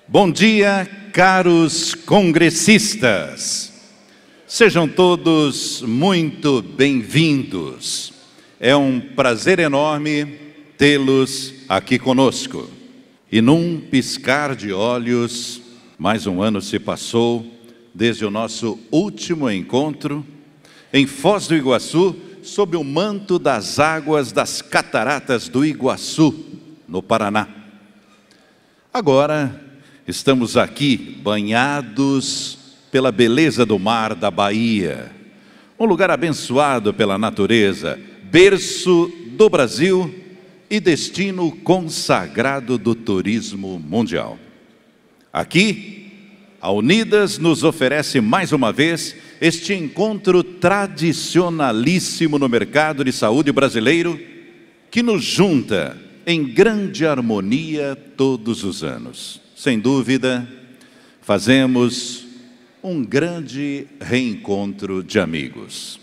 Bom dia, caros congressistas. Sejam todos muito bem-vindos. É um prazer enorme tê-los aqui conosco. E num piscar de olhos, mais um ano se passou desde o nosso último encontro em Foz do Iguaçu, sob o manto das águas das Cataratas do Iguaçu, no Paraná. Agora estamos aqui banhados pela beleza do mar da Bahia, um lugar abençoado pela natureza, berço do Brasil e destino consagrado do turismo mundial. Aqui, a Unidas nos oferece mais uma vez este encontro tradicionalíssimo no mercado de saúde brasileiro, que nos junta em grande harmonia todos os anos. Sem dúvida, fazemos um grande reencontro de amigos.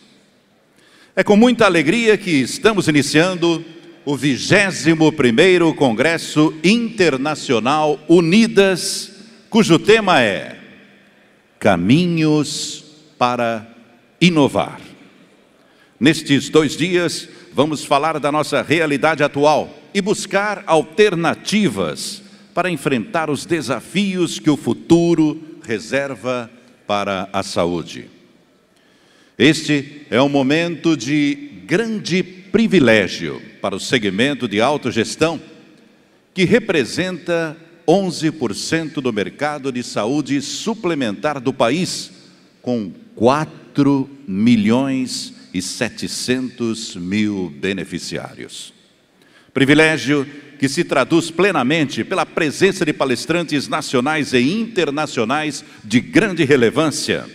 É com muita alegria que estamos iniciando o 21º Congresso Internacional Unidas, cujo tema é Caminhos para Inovar. Nestes 2 dias, vamos falar da nossa realidade atual e buscar alternativas para enfrentar os desafios que o futuro reserva para a saúde. Este é um momento de grande privilégio para o segmento de autogestão, que representa 11% do mercado de saúde suplementar do país, com 4.700.000 beneficiários. Privilégio que se traduz plenamente pela presença de palestrantes nacionais e internacionais de grande relevância,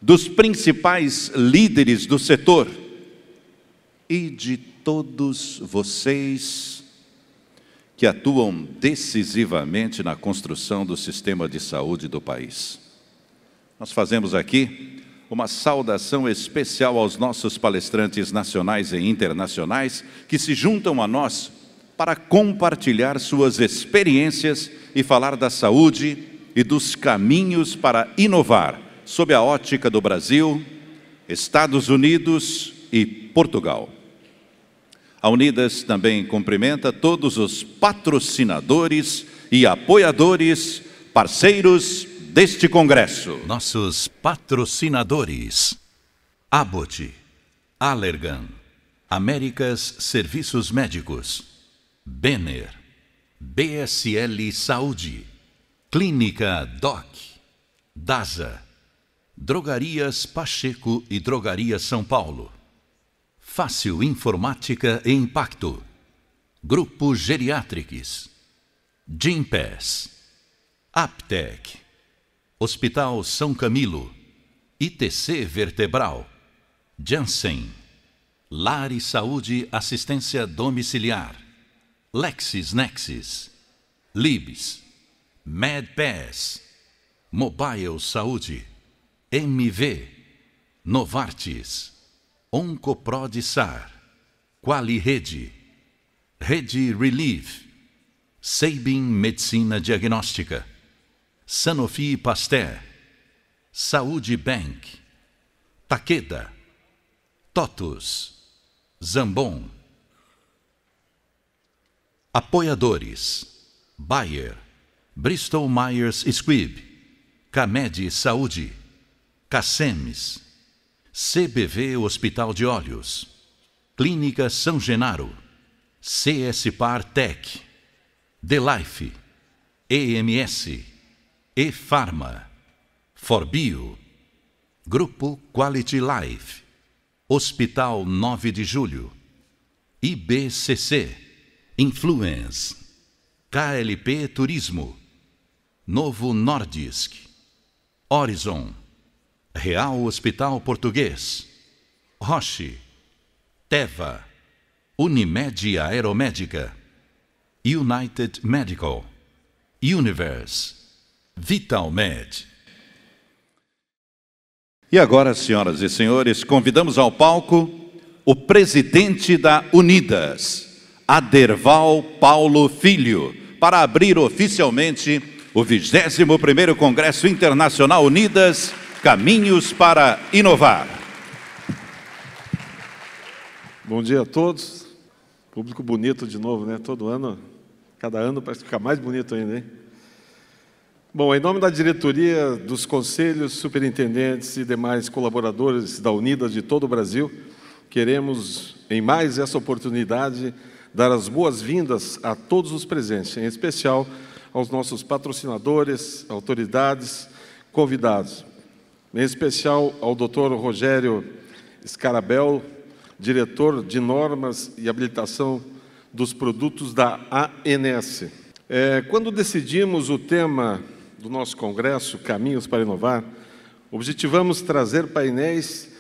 dos principais líderes do setor e de todos vocês que atuam decisivamente na construção do sistema de saúde do país. Nós fazemos aqui uma saudação especial aos nossos palestrantes nacionais e internacionais que se juntam a nós para compartilhar suas experiências e falar da saúde e dos caminhos para inovar sob a ótica do Brasil, Estados Unidos e Portugal. A Unidas também cumprimenta todos os patrocinadores e apoiadores, parceiros deste congresso. Nossos patrocinadores: Abbott, Allergan, Américas Serviços Médicos, Benner, BSL Saúde, Clínica Doc, Dasa, Drogarias Pacheco e Drogaria São Paulo, Fácil Informática e Impacto, Grupo Geriatrics, Gympass, Aptec, Hospital São Camilo, ITC Vertebral, Janssen, Lar e Saúde Assistência Domiciliar, LexisNexis, Libs, MedPass, Mobile Saúde, MV, Novartis, Oncoprod-Sar, Qualirede, Rede Relief, Sabin Medicina Diagnóstica, Sanofi Pasteur, Saúde Bank, Takeda, TOTUS, Zambon. Apoiadores: Bayer, Bristol Myers Squibb, Camed Saúde, Cassemes, CBV Hospital de Olhos, Clínica São Genaro, CS Par Tech, DeLife, EMS, E-Pharma, Forbio, Grupo Quality Life, Hospital 9 de Julho, IBCC, Influence, KLP Turismo, Novo Nordisk, Horizon, Real Hospital Português, Roche, Teva, Unimed Aeromédica, United Medical, Universe, VitalMed. E agora, senhoras e senhores, convidamos ao palco o presidente da Unidas, Aderval Paulo Filho, para abrir oficialmente o 21º Congresso Internacional Unidas, Caminhos para Inovar. Bom dia a todos. Público bonito de novo, né? Todo ano, cada ano parece ficar mais bonito ainda, hein? Bom, em nome da diretoria, dos conselhos, superintendentes e demais colaboradores da Unidas de todo o Brasil, queremos, em mais essa oportunidade, dar as boas-vindas a todos os presentes, em especial aos nossos patrocinadores, autoridades, convidados. Em especial ao Dr. Rogério Scarabel, diretor de normas e habilitação dos produtos da ANS. Quando decidimos o tema do nosso congresso, Caminhos para Inovar, objetivamos trazer painéis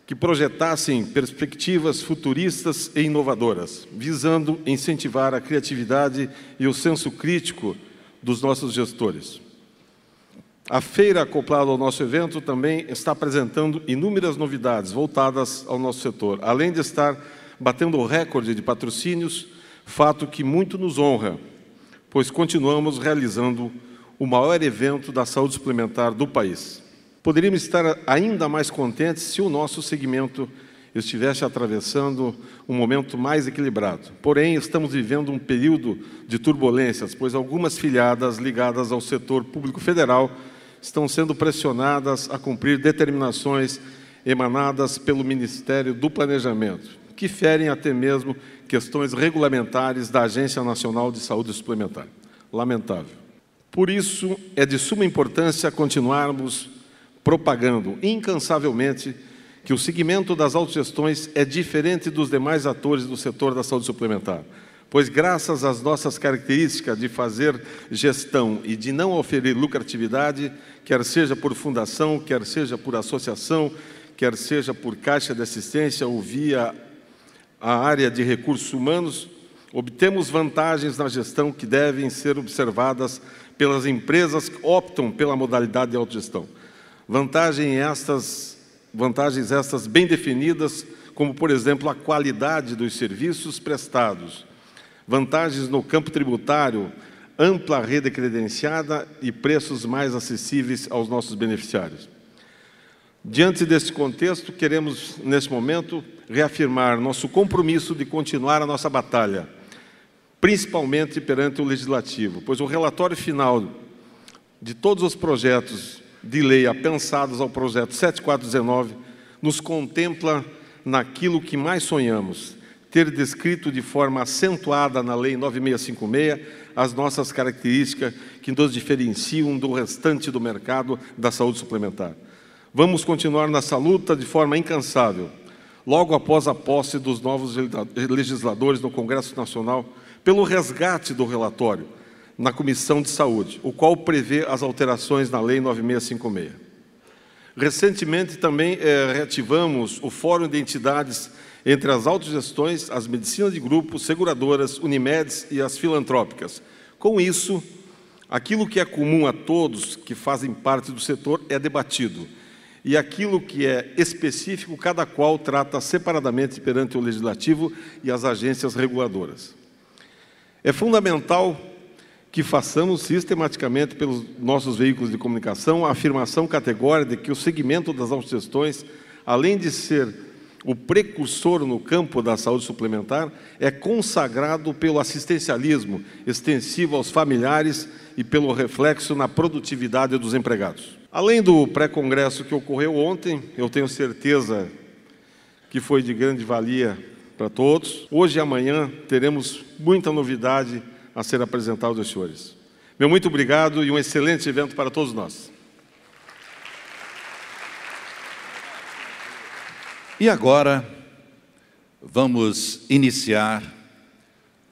que projetassem perspectivas futuristas e inovadoras, visando incentivar a criatividade e o senso crítico dos nossos gestores. A feira acoplada ao nosso evento também está apresentando inúmeras novidades voltadas ao nosso setor, além de estar batendo o recorde de patrocínios, fato que muito nos honra, pois continuamos realizando o maior evento da saúde suplementar do país. Poderíamos estar ainda mais contentes se o nosso segmento estivesse atravessando um momento mais equilibrado. Porém, estamos vivendo um período de turbulências, pois algumas filiadas ligadas ao setor público federal estão sendo pressionadas a cumprir determinações emanadas pelo Ministério do Planejamento, que ferem até mesmo questões regulamentares da Agência Nacional de Saúde Suplementar. Lamentável. Por isso, é de suma importância continuarmos propagando incansavelmente que o segmento das autogestões é diferente dos demais atores do setor da saúde suplementar, pois graças às nossas características de fazer gestão e de não oferir lucratividade, quer seja por fundação, quer seja por associação, quer seja por caixa de assistência ou via a área de recursos humanos, obtemos vantagens na gestão que devem ser observadas pelas empresas que optam pela modalidade de autogestão. Vantagens estas bem definidas, como, por exemplo, a qualidade dos serviços prestados, vantagens no campo tributário, ampla rede credenciada e preços mais acessíveis aos nossos beneficiários. Diante desse contexto, queremos, neste momento, reafirmar nosso compromisso de continuar a nossa batalha, principalmente perante o Legislativo, pois o relatório final de todos os projetos de lei apensados ao projeto 7419 nos contempla naquilo que mais sonhamos, ter descrito de forma acentuada na Lei 9656 as nossas características que nos diferenciam do restante do mercado da saúde suplementar. Vamos continuar nessa luta de forma incansável, logo após a posse dos novos legisladores no Congresso Nacional, pelo resgate do relatório na Comissão de Saúde, o qual prevê as alterações na Lei 9656. Recentemente também reativamos o Fórum de Entidades entre as autogestões, as medicinas de grupo, seguradoras, Unimedes e as filantrópicas. Com isso, aquilo que é comum a todos que fazem parte do setor é debatido, e aquilo que é específico, cada qual trata separadamente perante o Legislativo e as agências reguladoras. É fundamental que façamos sistematicamente pelos nossos veículos de comunicação a afirmação categórica de que o segmento das autogestões, além de ser o precursor no campo da saúde suplementar, é consagrado pelo assistencialismo extensivo aos familiares e pelo reflexo na produtividade dos empregados. Além do pré-congresso que ocorreu ontem, eu tenho certeza que foi de grande valia para todos. Hoje e amanhã teremos muita novidade a ser apresentada aos senhores. Meu muito obrigado e um excelente evento para todos nós. E agora, vamos iniciar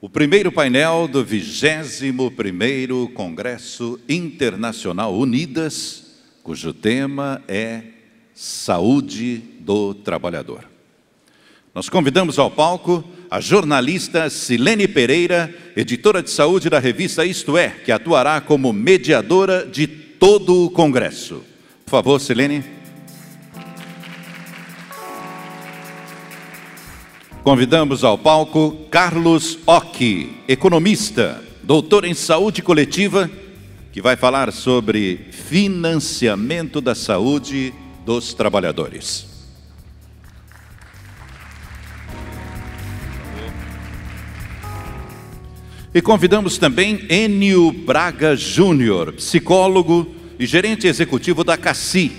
o primeiro painel do 21º Congresso Internacional Unidas, cujo tema é Saúde do Trabalhador. Nós convidamos ao palco a jornalista Silene Pereira, editora de saúde da revista Isto É, que atuará como mediadora de todo o Congresso. Por favor, Silene. Convidamos ao palco Carlos Occhi, economista, doutor em saúde coletiva, que vai falar sobre financiamento da saúde dos trabalhadores. E convidamos também Enio Braga Júnior, psicólogo e gerente executivo da CACI,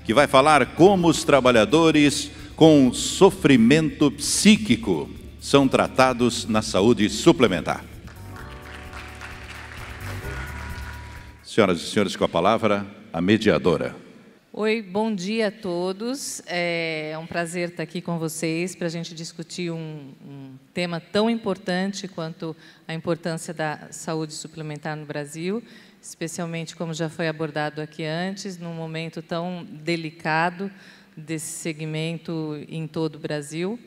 que vai falar como os trabalhadores com sofrimento psíquico são tratados na saúde suplementar. Senhoras e senhores, com a palavra, a mediadora. Oi, bom dia a todos. É um prazer estar aqui com vocês para a gente discutir um tema tão importante quanto a importância da saúde suplementar no Brasil, especialmente como já foi abordado aqui antes, num momento tão delicado desse segmento em todo o Brasil.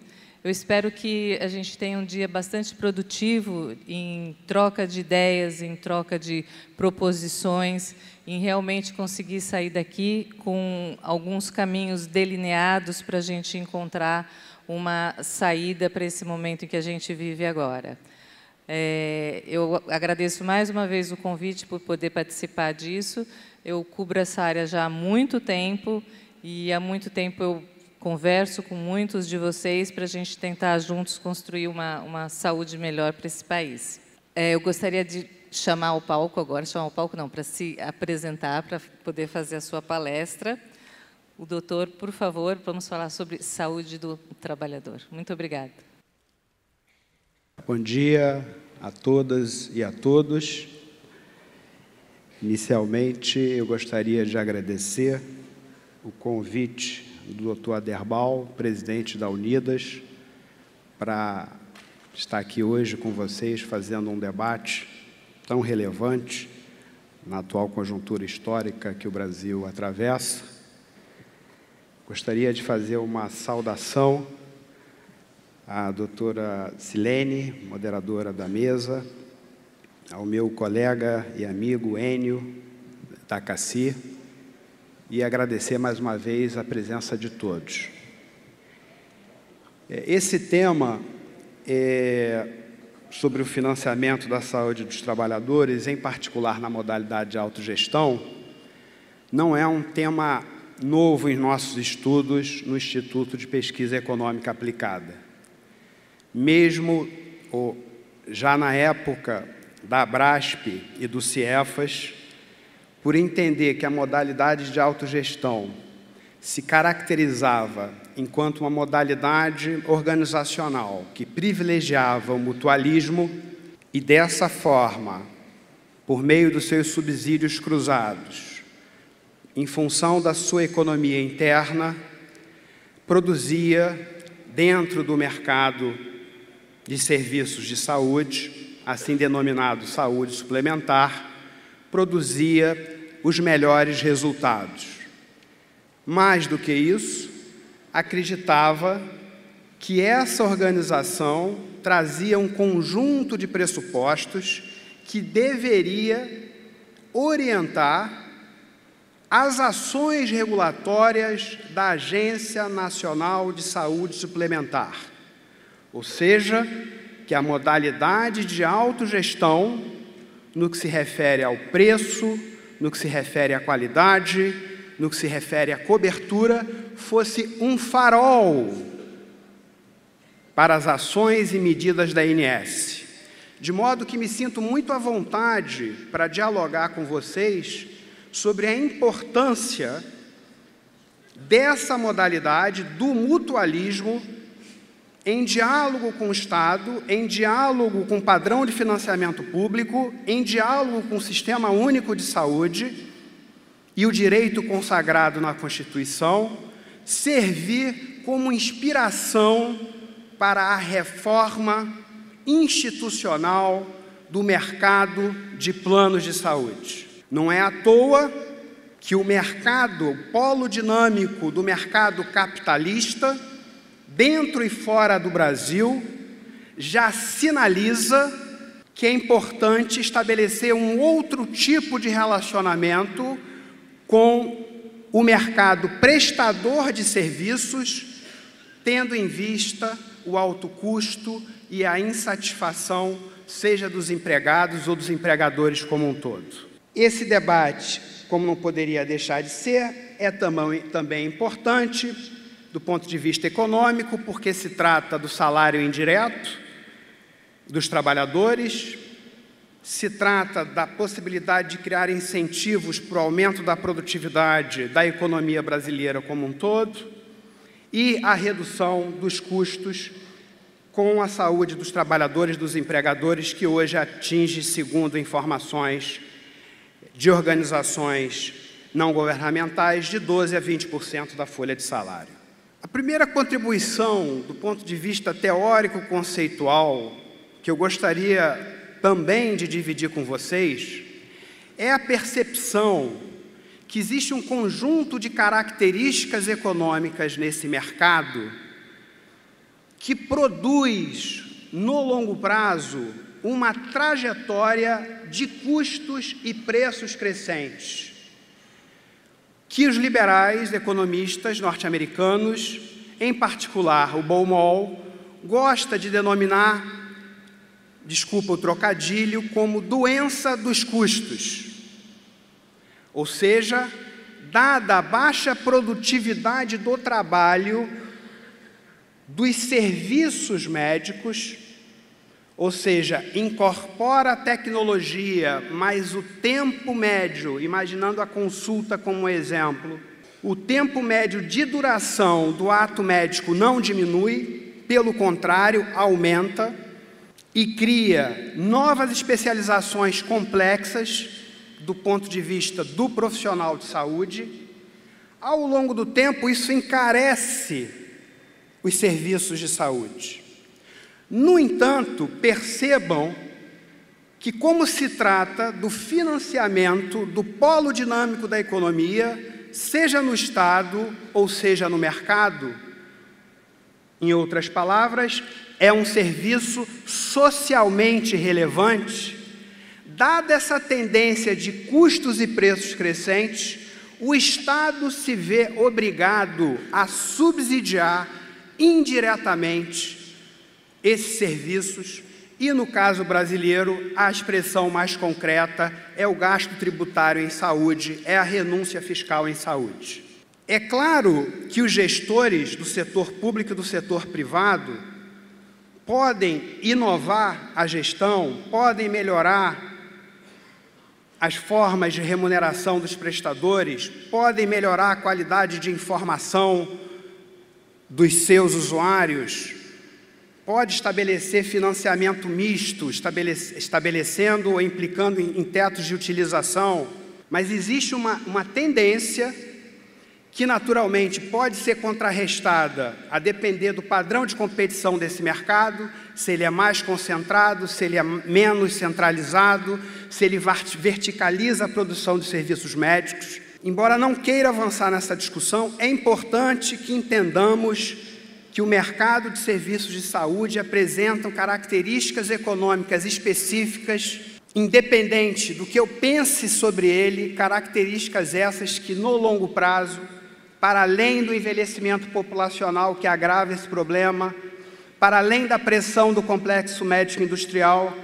Eu espero que a gente tenha um dia bastante produtivo em troca de ideias, em troca de proposições, em realmente conseguir sair daqui com alguns caminhos delineados para a gente encontrar uma saída para esse momento em que a gente vive agora. Eu agradeço mais uma vez o convite por poder participar disso. Eu cubro essa área já há muito tempo e há muito tempo eu converso com muitos de vocês para a gente tentar juntos construir uma saúde melhor para esse país. Eu gostaria de chamar o palco agora, para se apresentar, para poder fazer a sua palestra. O doutor, por favor, vamos falar sobre saúde do trabalhador. Muito obrigada. Bom dia a todas e a todos. Inicialmente, eu gostaria de agradecer o convite do Dr. Aderbal, presidente da Unidas, para estar aqui hoje com vocês fazendo um debate tão relevante na atual conjuntura histórica que o Brasil atravessa. Gostaria de fazer uma saudação à doutora Silene, moderadora da mesa, ao meu colega e amigo Enio, da CACI, e agradecer mais uma vez a presença de todos. Esse tema sobre o financiamento da saúde dos trabalhadores, em particular na modalidade de autogestão, não é um tema novo em nossos estudos no Instituto de Pesquisa Econômica Aplicada. Mesmo já na época da Abrasp e do CIEFAS, por entender que a modalidade de autogestão se caracterizava enquanto uma modalidade organizacional que privilegiava o mutualismo e, dessa forma, por meio dos seus subsídios cruzados, em função da sua economia interna, produzia, dentro do mercado de serviços de saúde, assim denominado saúde suplementar, produzia os melhores resultados. Mais do que isso, acreditava que essa organização trazia um conjunto de pressupostos que deveria orientar as ações regulatórias da Agência Nacional de Saúde Suplementar, ou seja, que a modalidade de autogestão, no que se refere ao preço, no que se refere à qualidade, no que se refere à cobertura, fosse um farol para as ações e medidas da ANS. De modo que me sinto muito à vontade para dialogar com vocês sobre a importância dessa modalidade do mutualismo em diálogo com o Estado, em diálogo com o padrão de financiamento público, em diálogo com o Sistema Único de Saúde e o direito consagrado na Constituição, servir como inspiração para a reforma institucional do mercado de planos de saúde. Não é à toa que o mercado, o polo dinâmico do mercado capitalista, dentro e fora do Brasil, já sinaliza que é importante estabelecer um outro tipo de relacionamento com o mercado prestador de serviços, tendo em vista o alto custo e a insatisfação seja dos empregados ou dos empregadores como um todo. Esse debate, como não poderia deixar de ser, é também importante do ponto de vista econômico, porque se trata do salário indireto dos trabalhadores, se trata da possibilidade de criar incentivos para o aumento da produtividade da economia brasileira como um todo e a redução dos custos com a saúde dos trabalhadores, dos empregadores, que hoje atinge, segundo informações de organizações não governamentais, de 12% a 20% da folha de salário. A primeira contribuição, do ponto de vista teórico-conceitual, que eu gostaria também de dividir com vocês, é a percepção que existe um conjunto de características econômicas nesse mercado que produz, no longo prazo, uma trajetória de custos e preços crescentes, que os liberais economistas norte-americanos, em particular o Baumol, gosta de denominar, desculpa o trocadilho, como doença dos custos. Ou seja, dada a baixa produtividade do trabalho, dos serviços médicos, ou seja, incorpora a tecnologia, mas o tempo médio, imaginando a consulta como exemplo, o tempo médio de duração do ato médico não diminui, pelo contrário, aumenta e cria novas especializações complexas do ponto de vista do profissional de saúde. Ao longo do tempo, isso encarece os serviços de saúde. No entanto, percebam que, como se trata do financiamento do polo dinâmico da economia, seja no Estado ou seja no mercado, em outras palavras, é um serviço socialmente relevante, dada essa tendência de custos e preços crescentes, o Estado se vê obrigado a subsidiar indiretamente esses serviços e, no caso brasileiro, a expressão mais concreta é o gasto tributário em saúde, é a renúncia fiscal em saúde. É claro que os gestores do setor público e do setor privado podem inovar a gestão, podem melhorar as formas de remuneração dos prestadores, podem melhorar a qualidade de informação dos seus usuários, pode estabelecer financiamento misto, estabelecendo ou implicando em tetos de utilização, mas existe uma tendência que naturalmente pode ser contrarrestada a depender do padrão de competição desse mercado, se ele é mais concentrado, se ele é menos centralizado, se ele verticaliza a produção de serviços médicos. Embora não queira avançar nessa discussão, é importante que entendamos que o mercado de serviços de saúde apresenta características econômicas específicas, independente do que eu pense sobre ele, características essas que, no longo prazo, para além do envelhecimento populacional que agrava esse problema, para além da pressão do complexo médico industrial,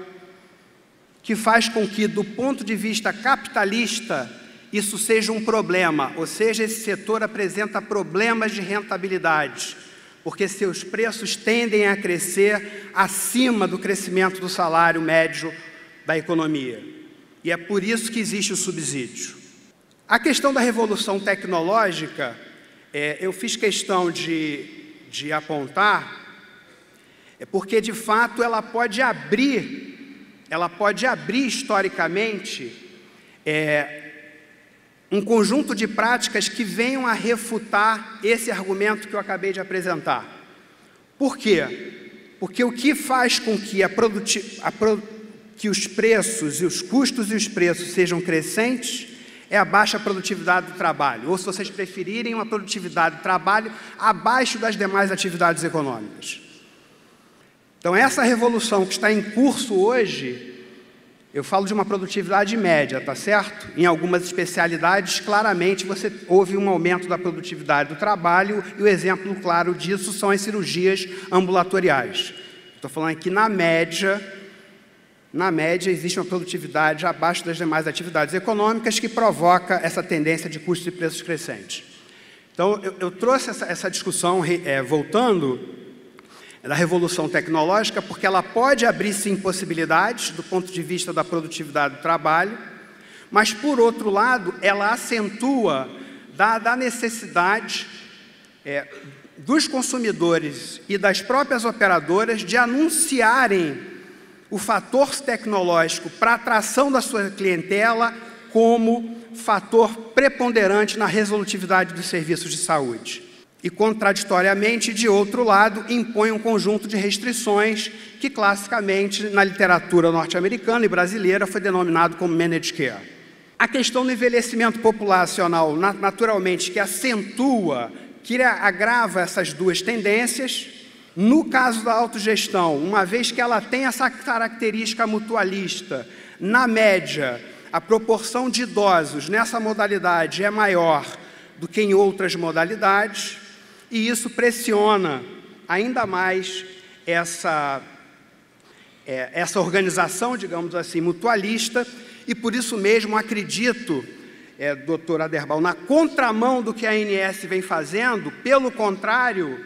que faz com que, do ponto de vista capitalista, isso seja um problema, ou seja, esse setor apresenta problemas de rentabilidade, porque seus preços tendem a crescer acima do crescimento do salário médio da economia. E é por isso que existe o subsídio. A questão da revolução tecnológica, eu fiz questão de apontar, porque de fato ela pode abrir historicamente um conjunto de práticas que venham a refutar esse argumento que eu acabei de apresentar. Por quê? Porque o que faz com que os preços e os custos e os preços sejam crescentes é a baixa produtividade do trabalho, ou, se vocês preferirem, uma produtividade do trabalho abaixo das demais atividades econômicas. Então, essa revolução que está em curso hoje, eu falo de uma produtividade média, tá certo? Em algumas especialidades, claramente, você houve um aumento da produtividade do trabalho, e o exemplo claro disso são as cirurgias ambulatoriais. Estou falando aqui na média, na média, existe uma produtividade abaixo das demais atividades econômicas que provoca essa tendência de custos e preços crescentes. Então, eu trouxe essa discussão, voltando, da revolução tecnológica, porque ela pode abrir, sim, possibilidades do ponto de vista da produtividade do trabalho, mas, por outro lado, ela acentua da necessidade dos consumidores e das próprias operadoras de anunciarem o fator tecnológico para a atração da sua clientela como fator preponderante na resolutividade dos serviços de saúde. E, contraditoriamente, de outro lado, impõe um conjunto de restrições que, classicamente, na literatura norte-americana e brasileira, foi denominado como managed care. A questão do envelhecimento populacional, naturalmente, que acentua, que agrava essas duas tendências. No caso da autogestão, uma vez que ela tem essa característica mutualista, na média, a proporção de idosos nessa modalidade é maior do que em outras modalidades, e isso pressiona ainda mais essa organização, digamos assim, mutualista, e por isso mesmo acredito, doutor Aderbal, na contramão do que a ANS vem fazendo. Pelo contrário,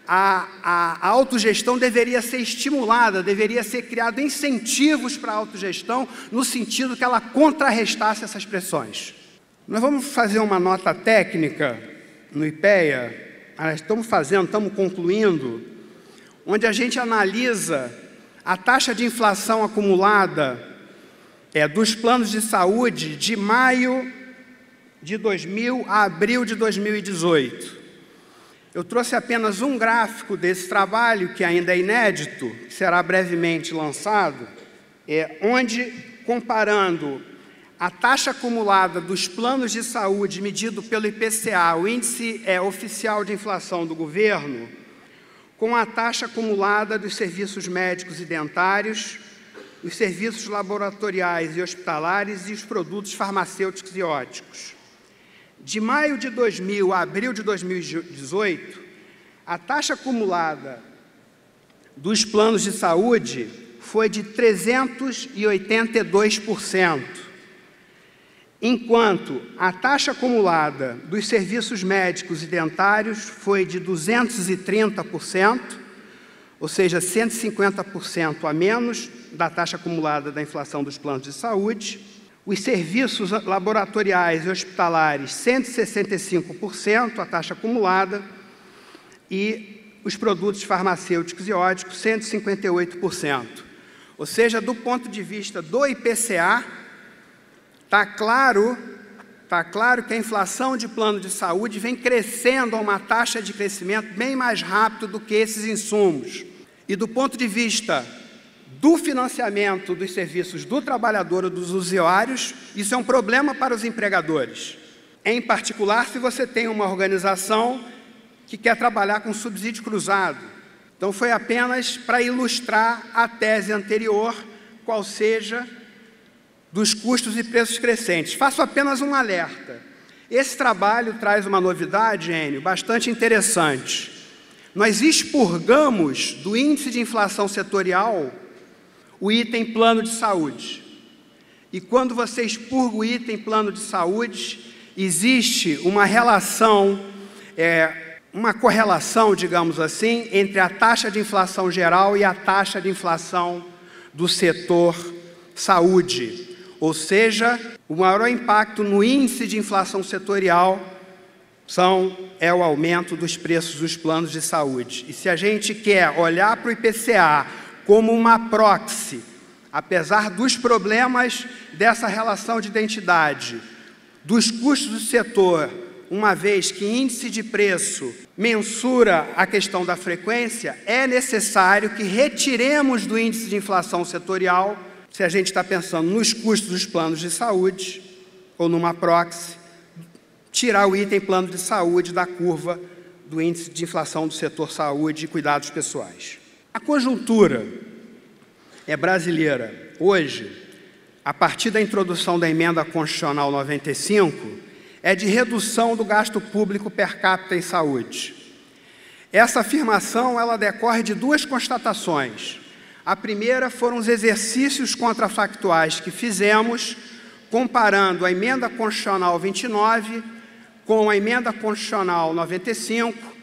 a autogestão deveria ser estimulada, deveria ser criado incentivos para a autogestão, no sentido que ela contrarrestasse essas pressões. Nós vamos fazer uma nota técnica no IPEA, estamos concluindo, onde a gente analisa a taxa de inflação acumulada dos planos de saúde de maio de 2000 a abril de 2018. Eu trouxe apenas um gráfico desse trabalho, que ainda é inédito, que será brevemente lançado, onde, comparando a taxa acumulada dos planos de saúde medido pelo IPCA, o índice oficial de inflação do governo, com a taxa acumulada dos serviços médicos e dentários, os serviços laboratoriais e hospitalares e os produtos farmacêuticos e óticos. De maio de 2000 a abril de 2018, a taxa acumulada dos planos de saúde foi de 382%, enquanto a taxa acumulada dos serviços médicos e dentários foi de 230%, ou seja, 150% a menos da taxa acumulada da inflação dos planos de saúde. Os serviços laboratoriais e hospitalares, 165%, a taxa acumulada, e os produtos farmacêuticos e óticos, 158%. Ou seja, do ponto de vista do IPCA, está claro que a inflação de plano de saúde vem crescendo a uma taxa de crescimento bem mais rápido do que esses insumos. E do ponto de vista do financiamento dos serviços do trabalhador ou dos usuários, isso é um problema para os empregadores. Em particular, se você tem uma organização que quer trabalhar com subsídio cruzado. Então, foi apenas para ilustrar a tese anterior, qual seja dos custos e preços crescentes. Faço apenas um alerta. Esse trabalho traz uma novidade, Enio, bastante interessante. Nós expurgamos do índice de inflação setorial o item plano de saúde. E quando você expurga o item plano de saúde, existe uma relação, uma correlação, digamos assim, entre a taxa de inflação geral e a taxa de inflação do setor saúde. Ou seja, o maior impacto no índice de inflação setorial é o aumento dos preços dos planos de saúde. E se a gente quer olhar para o IPCA como uma proxy, apesar dos problemas dessa relação de identidade, dos custos do setor, uma vez que índice de preço mensura a questão da frequência, é necessário que retiremos do índice de inflação setorial, se a gente está pensando nos custos dos planos de saúde, ou numa proxy, tirar o item plano de saúde da curva do índice de inflação do setor saúde e cuidados pessoais. A conjuntura brasileira, hoje, a partir da introdução da Emenda Constitucional 95, é de redução do gasto público per capita em saúde. Essa afirmação ela decorre de duas constatações. A primeira foram os exercícios contrafactuais que fizemos, comparando a Emenda Constitucional 29 com a Emenda Constitucional 95,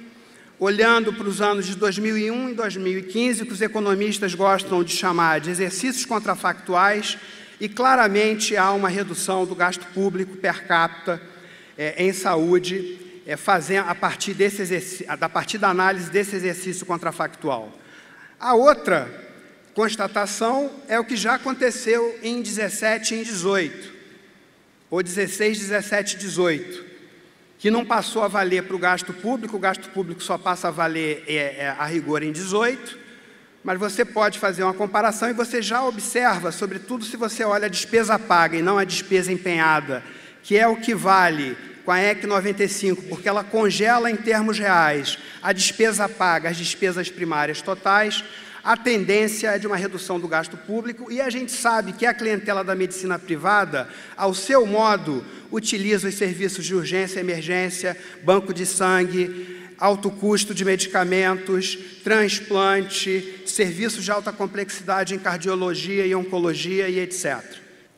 olhando para os anos de 2001 e 2015, que os economistas gostam de chamar de exercícios contrafactuais, e claramente há uma redução do gasto público per capita em saúde, a partir da análise desse exercício contrafactual. A outra constatação é o que já aconteceu em 17 e em 18, ou 16, 17 e 18, que não passou a valer para o gasto público só passa a valer a rigor em 18, mas você pode fazer uma comparação e você já observa, sobretudo se você olha a despesa paga e não a despesa empenhada, que é o que vale com a EC 95, porque ela congela em termos reais a despesa paga, as despesas primárias totais. A tendência é de uma redução do gasto público, e a gente sabe que a clientela da medicina privada, ao seu modo, utiliza os serviços de urgência e emergência, banco de sangue, alto custo de medicamentos, transplante, serviços de alta complexidade em cardiologia e oncologia e etc.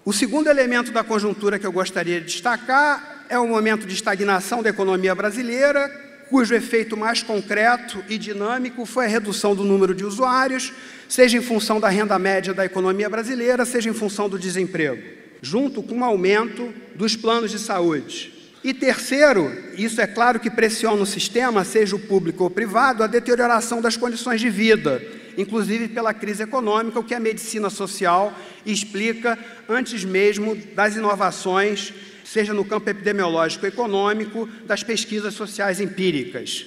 O segundo elemento da conjuntura que eu gostaria de destacar é o momento de estagnação da economia brasileira, cujo efeito mais concreto e dinâmico foi a redução do número de usuários, seja em função da renda média da economia brasileira, seja em função do desemprego, junto com o aumento dos planos de saúde. E terceiro, isso é claro que pressiona o sistema, seja o público ou privado, a deterioração das condições de vida, inclusive pela crise econômica, o que a medicina social explica antes mesmo das inovações, seja no campo epidemiológico econômico, das pesquisas sociais empíricas.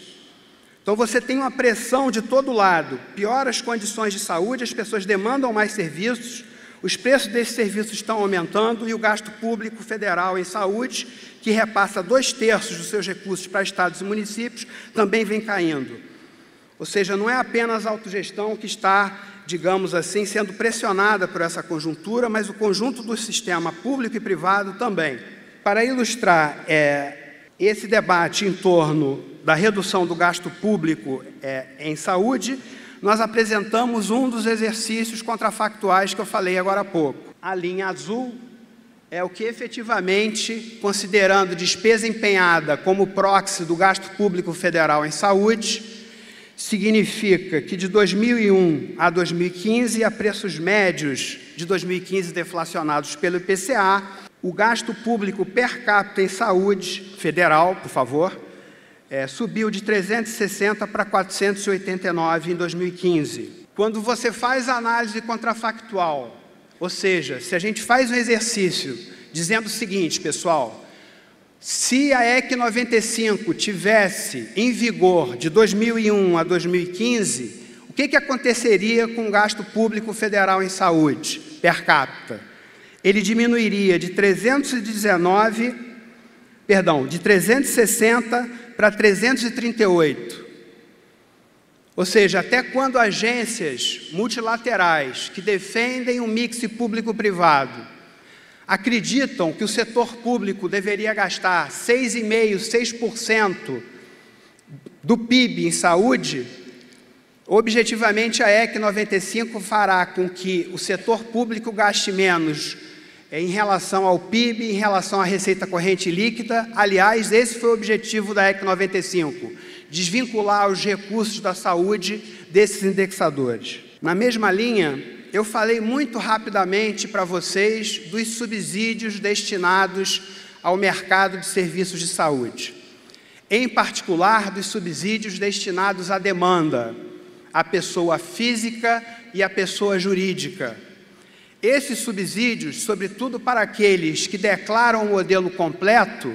Então você tem uma pressão de todo lado, piora as condições de saúde, as pessoas demandam mais serviços, os preços desses serviços estão aumentando e o gasto público federal em saúde, que repassa 2/3 dos seus recursos para estados e municípios, também vem caindo. Ou seja, não é apenas a autogestão que está, digamos assim, sendo pressionada por essa conjuntura, mas o conjunto do sistema público e privado também. Para ilustrar esse debate em torno da redução do gasto público em saúde, nós apresentamos um dos exercícios contrafactuais que eu falei agora há pouco. A linha azul é o que efetivamente, considerando despesa empenhada como proxy do gasto público federal em saúde, significa que de 2001 a 2015, a preços médios de 2015 deflacionados pelo IPCA, o gasto público per capita em saúde, federal, por favor, subiu de 360 para 489 em 2015. Quando você faz a análise contrafactual, ou seja, se a gente faz um exercício dizendo o seguinte, pessoal, se a EC 95 tivesse em vigor de 2001 a 2015, o que aconteceria com o gasto público federal em saúde per capita? Ele diminuiria de 360 para 338. Ou seja, até quando agências multilaterais que defendem um mix público-privado acreditam que o setor público deveria gastar 6,5%, 6% do PIB em saúde, objetivamente a EC 95 fará com que o setor público gaste menos em relação ao PIB, em relação à receita corrente líquida. Aliás, esse foi o objetivo da EC 95, desvincular os recursos da saúde desses indexadores. Na mesma linha, eu falei muito rapidamente para vocês dos subsídios destinados ao mercado de serviços de saúde, em particular dos subsídios destinados à demanda, à pessoa física e à pessoa jurídica. Esses subsídios, sobretudo para aqueles que declaram o modelo completo,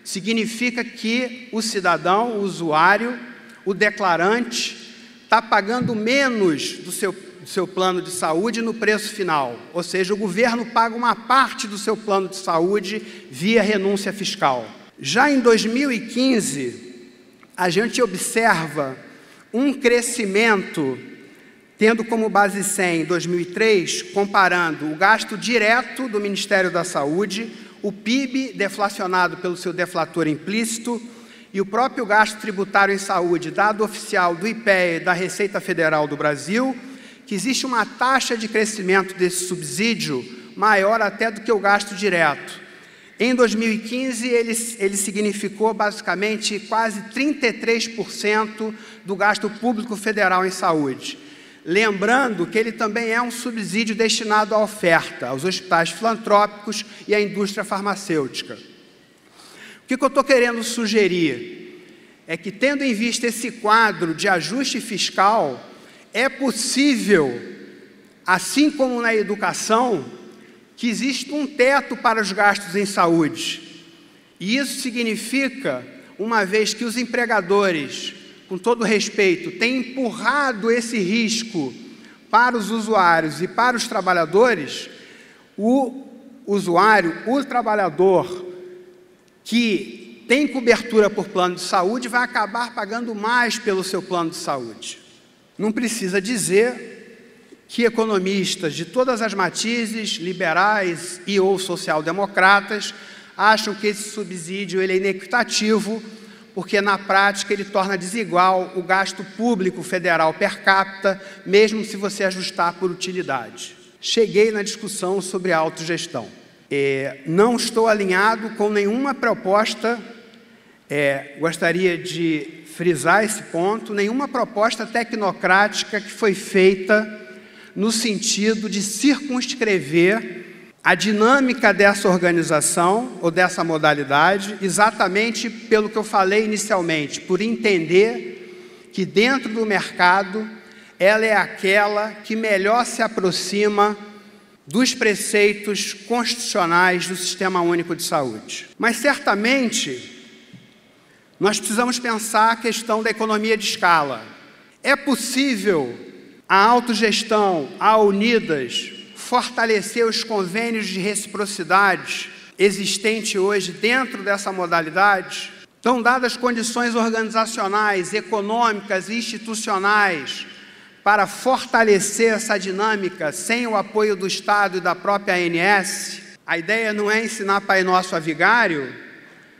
significa que o cidadão, o usuário, o declarante, está pagando menos do seu plano de saúde no preço final. Ou seja, o governo paga uma parte do seu plano de saúde via renúncia fiscal. Já em 2015, a gente observa um crescimento, tendo como base 100 em 2003, comparando o gasto direto do Ministério da Saúde, o PIB deflacionado pelo seu deflator implícito e o próprio gasto tributário em saúde, dado oficial do IPEA e da Receita Federal do Brasil, que existe uma taxa de crescimento desse subsídio maior até do que o gasto direto. Em 2015, ele significou basicamente quase 33% do gasto público federal em saúde. Lembrando que ele também é um subsídio destinado à oferta, aos hospitais filantrópicos e à indústria farmacêutica. O que eu estou querendo sugerir é que, tendo em vista esse quadro de ajuste fiscal, é possível, assim como na educação, que existe um teto para os gastos em saúde. E isso significa, uma vez que os empregadores, com todo respeito, têm empurrado esse risco para os usuários e para os trabalhadores, o usuário, o trabalhador que tem cobertura por plano de saúde vai acabar pagando mais pelo seu plano de saúde. Não precisa dizer que economistas de todas as matizes, liberais e ou social-democratas, acham que esse subsídio ele é inequitativo, porque na prática ele torna desigual o gasto público federal per capita, mesmo se você ajustar por utilidade. Cheguei na discussão sobre a autogestão. Não estou alinhado com nenhuma proposta, gostaria de frisar esse ponto, nenhuma proposta tecnocrática que foi feita no sentido de circunscrever a dinâmica dessa organização ou dessa modalidade, exatamente pelo que eu falei inicialmente, por entender que dentro do mercado ela é aquela que melhor se aproxima dos preceitos constitucionais do Sistema Único de Saúde. Mas certamente nós precisamos pensar a questão da economia de escala. É possível a autogestão, a Unidas, fortalecer os convênios de reciprocidade existentes hoje dentro dessa modalidade? Então, dadas as condições organizacionais, econômicas e institucionais para fortalecer essa dinâmica sem o apoio do Estado e da própria ANS, a ideia não é ensinar Pai Nosso a vigário,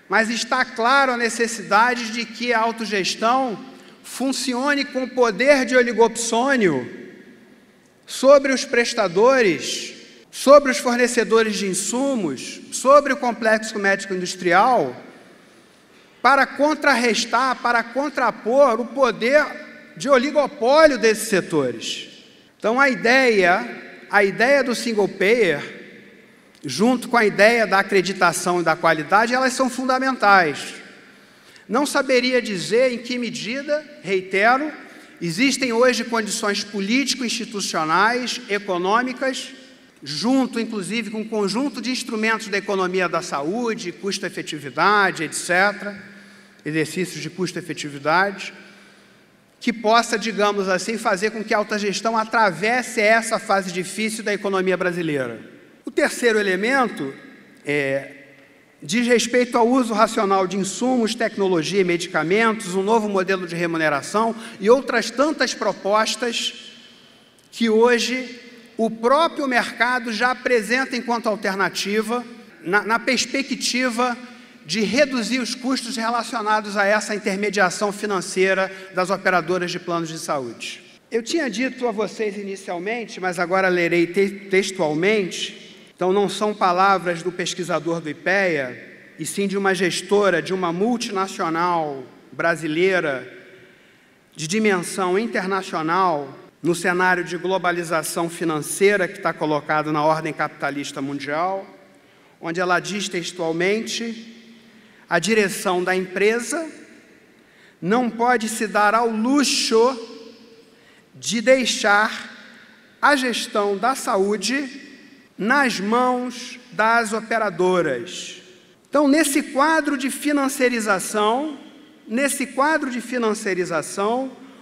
mas está claro a necessidade de que a autogestão funcione com o poder de oligopsônio sobre os prestadores, sobre os fornecedores de insumos, sobre o complexo médico-industrial, para contrarrestar, para contrapor o poder de oligopólio desses setores. Então, a ideia do single payer, junto com a ideia da acreditação e da qualidade, elas são fundamentais. Não saberia dizer em que medida, reitero, existem hoje condições político-institucionais, econômicas, junto, inclusive, com um conjunto de instrumentos da economia da saúde, custo-efetividade, etc., exercícios de custo-efetividade, que possa, digamos assim, fazer com que a autogestão atravesse essa fase difícil da economia brasileira. O terceiro elemento diz respeito ao uso racional de insumos, tecnologia e medicamentos, um novo modelo de remuneração e outras tantas propostas que hoje o próprio mercado já apresenta enquanto alternativa, na perspectiva de reduzir os custos relacionados a essa intermediação financeira das operadoras de planos de saúde. Eu tinha dito a vocês inicialmente, mas agora lerei textualmente. Então, não são palavras do pesquisador do IPEA, e sim de uma gestora de uma multinacional brasileira de dimensão internacional, no cenário de globalização financeira que está colocado na ordem capitalista mundial, onde ela diz textualmente: a direção da empresa não pode se dar ao luxo de deixar a gestão da saúde nas mãos das operadoras. Então, nesse quadro de financiarização,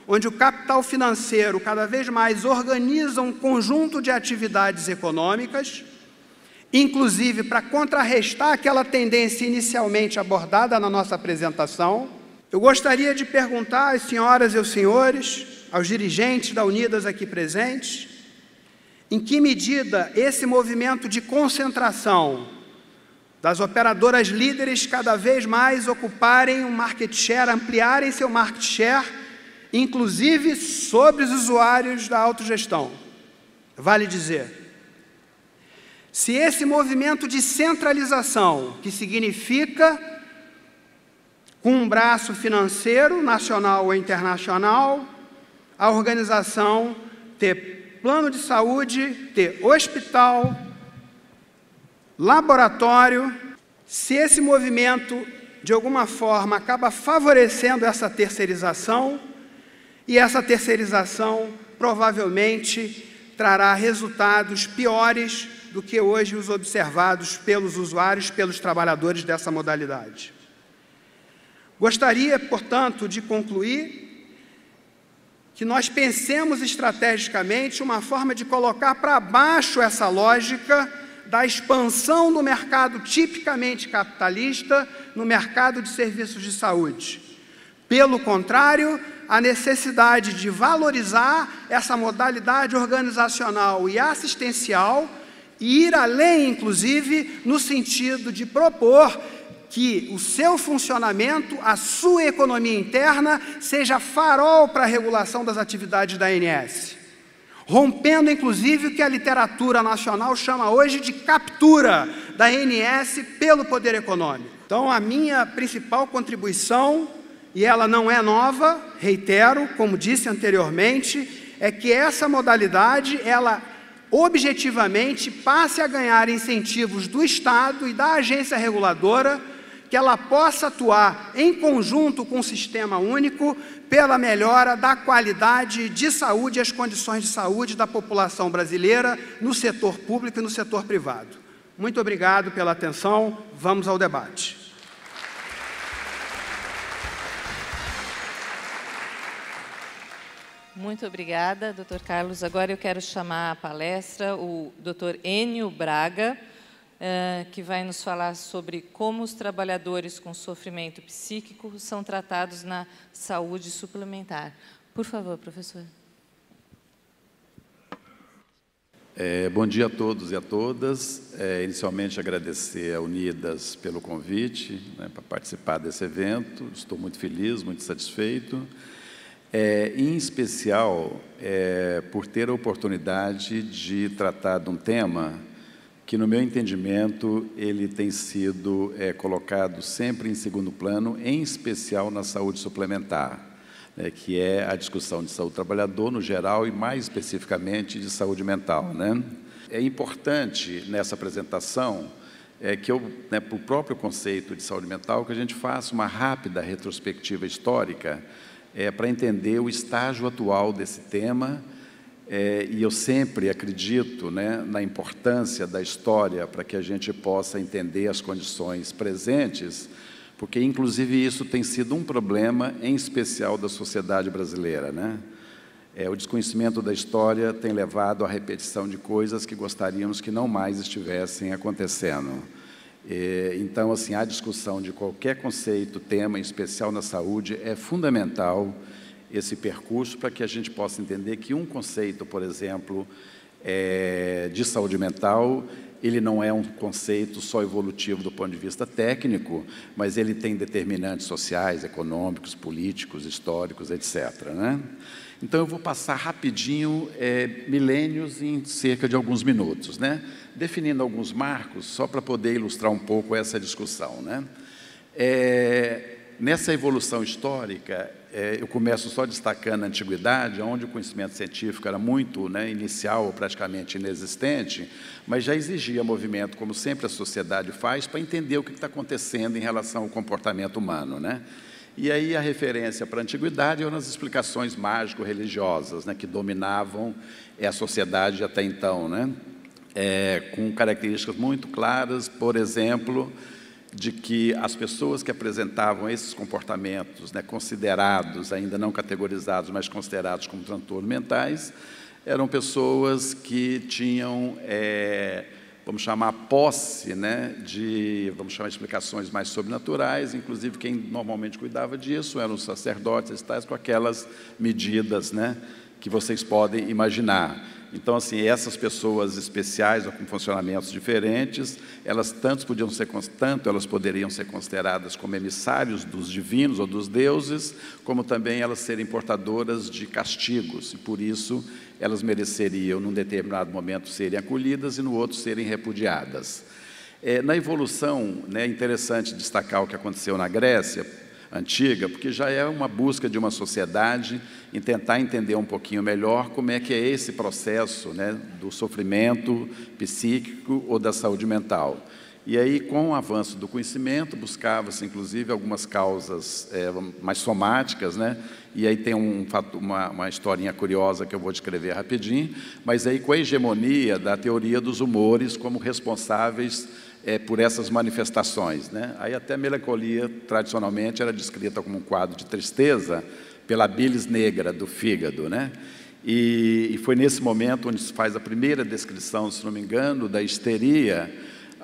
onde o capital financeiro cada vez mais organiza um conjunto de atividades econômicas, inclusive para contrarrestar aquela tendência inicialmente abordada na nossa apresentação, eu gostaria de perguntar às senhoras e aos senhores, aos dirigentes da Unidas aqui presentes, em que medida esse movimento de concentração das operadoras líderes cada vez mais ocuparem um market share, ampliarem seu market share inclusive sobre os usuários da autogestão. Vale dizer, se esse movimento de centralização, que significa com um braço financeiro, nacional ou internacional, a organização ter plano de saúde, ter hospital, laboratório, se esse movimento, de alguma forma, acaba favorecendo essa terceirização, e essa terceirização provavelmente trará resultados piores do que hoje os observados pelos usuários, pelos trabalhadores dessa modalidade. Gostaria, portanto, de concluir que nós pensemos estrategicamente uma forma de colocar para baixo essa lógica da expansão do mercado tipicamente capitalista no mercado de serviços de saúde. Pelo contrário, a necessidade de valorizar essa modalidade organizacional e assistencial e ir além, inclusive, no sentido de propor que o seu funcionamento, a sua economia interna, seja farol para a regulação das atividades da ANS, rompendo, inclusive, o que a literatura nacional chama hoje de captura da ANS pelo poder econômico. Então, a minha principal contribuição, e ela não é nova, reitero, como disse anteriormente, é que essa modalidade, ela objetivamente passe a ganhar incentivos do Estado e da agência reguladora, que ela possa atuar em conjunto com o sistema único pela melhora da qualidade de saúde e as condições de saúde da população brasileira no setor público e no setor privado. Muito obrigado pela atenção. Vamos ao debate. Muito obrigada, Dr. Carlos. Agora eu quero chamar à palestra o Dr. Enio Braga, que vai nos falar sobre como os trabalhadores com sofrimento psíquico são tratados na saúde suplementar. Por favor, professor. Bom dia a todos e a todas. Inicialmente, agradecer a Unidas pelo convite, para participar desse evento. Estou muito feliz, muito satisfeito. Em especial, por ter a oportunidade de tratar de um tema que, no meu entendimento, ele tem sido colocado sempre em segundo plano, em especial na saúde suplementar, que é a discussão de saúde do trabalhador no geral e, mais especificamente, de saúde mental. É importante, nessa apresentação, que para o próprio conceito de saúde mental, que a gente faça uma rápida retrospectiva histórica para entender o estágio atual desse tema. E eu sempre acredito na importância da história para que a gente possa entender as condições presentes, porque, inclusive, isso tem sido um problema, em especial, da sociedade brasileira. O desconhecimento da história tem levado à repetição de coisas que gostaríamos que não mais estivessem acontecendo. Então, assim, a discussão de qualquer conceito, tema, em especial na saúde, é fundamental esse percurso para que a gente possa entender que um conceito, por exemplo, de saúde mental, ele não é um conceito só evolutivo do ponto de vista técnico, mas ele tem determinantes sociais, econômicos, políticos, históricos, etc. Então, eu vou passar rapidinho milênios em cerca de alguns minutos, definindo alguns marcos, só para poder ilustrar um pouco essa discussão. Nessa evolução histórica, eu começo só destacando a antiguidade, onde o conhecimento científico era muito inicial ou praticamente inexistente, mas já exigia movimento, como sempre a sociedade faz, para entender o que está acontecendo em relação ao comportamento humano. E aí a referência para a antiguidade eram as explicações mágico-religiosas, que dominavam a sociedade até então, com características muito claras, por exemplo, de que as pessoas que apresentavam esses comportamentos, considerados, ainda não categorizados, mas considerados como transtornos mentais, eram pessoas que tinham, vamos chamar, posse, de, vamos chamar, explicações mais sobrenaturais. Inclusive, quem normalmente cuidava disso eram os sacerdotes, tais, com aquelas medidas, que vocês podem imaginar. Então, assim, essas pessoas especiais ou com funcionamentos diferentes, elas elas poderiam ser consideradas como emissários dos divinos ou dos deuses, como também elas serem portadoras de castigos, e por isso elas mereceriam, num determinado momento, serem acolhidas e no outro serem repudiadas. Na evolução, é interessante destacar o que aconteceu na Grécia Antiga, porque já é uma busca de uma sociedade em tentar entender um pouquinho melhor como é que é esse processo, do sofrimento psíquico ou da saúde mental. E aí, com o avanço do conhecimento, buscava-se, inclusive, algumas causas mais somáticas, E aí tem uma historinha curiosa que eu vou descrever rapidinho, mas aí com a hegemonia da teoria dos humores como responsáveis por essas manifestações, Aí até a melancolia, tradicionalmente, era descrita como um quadro de tristeza pela bilis negra do fígado, E foi nesse momento onde se faz a primeira descrição, se não me engano, da histeria,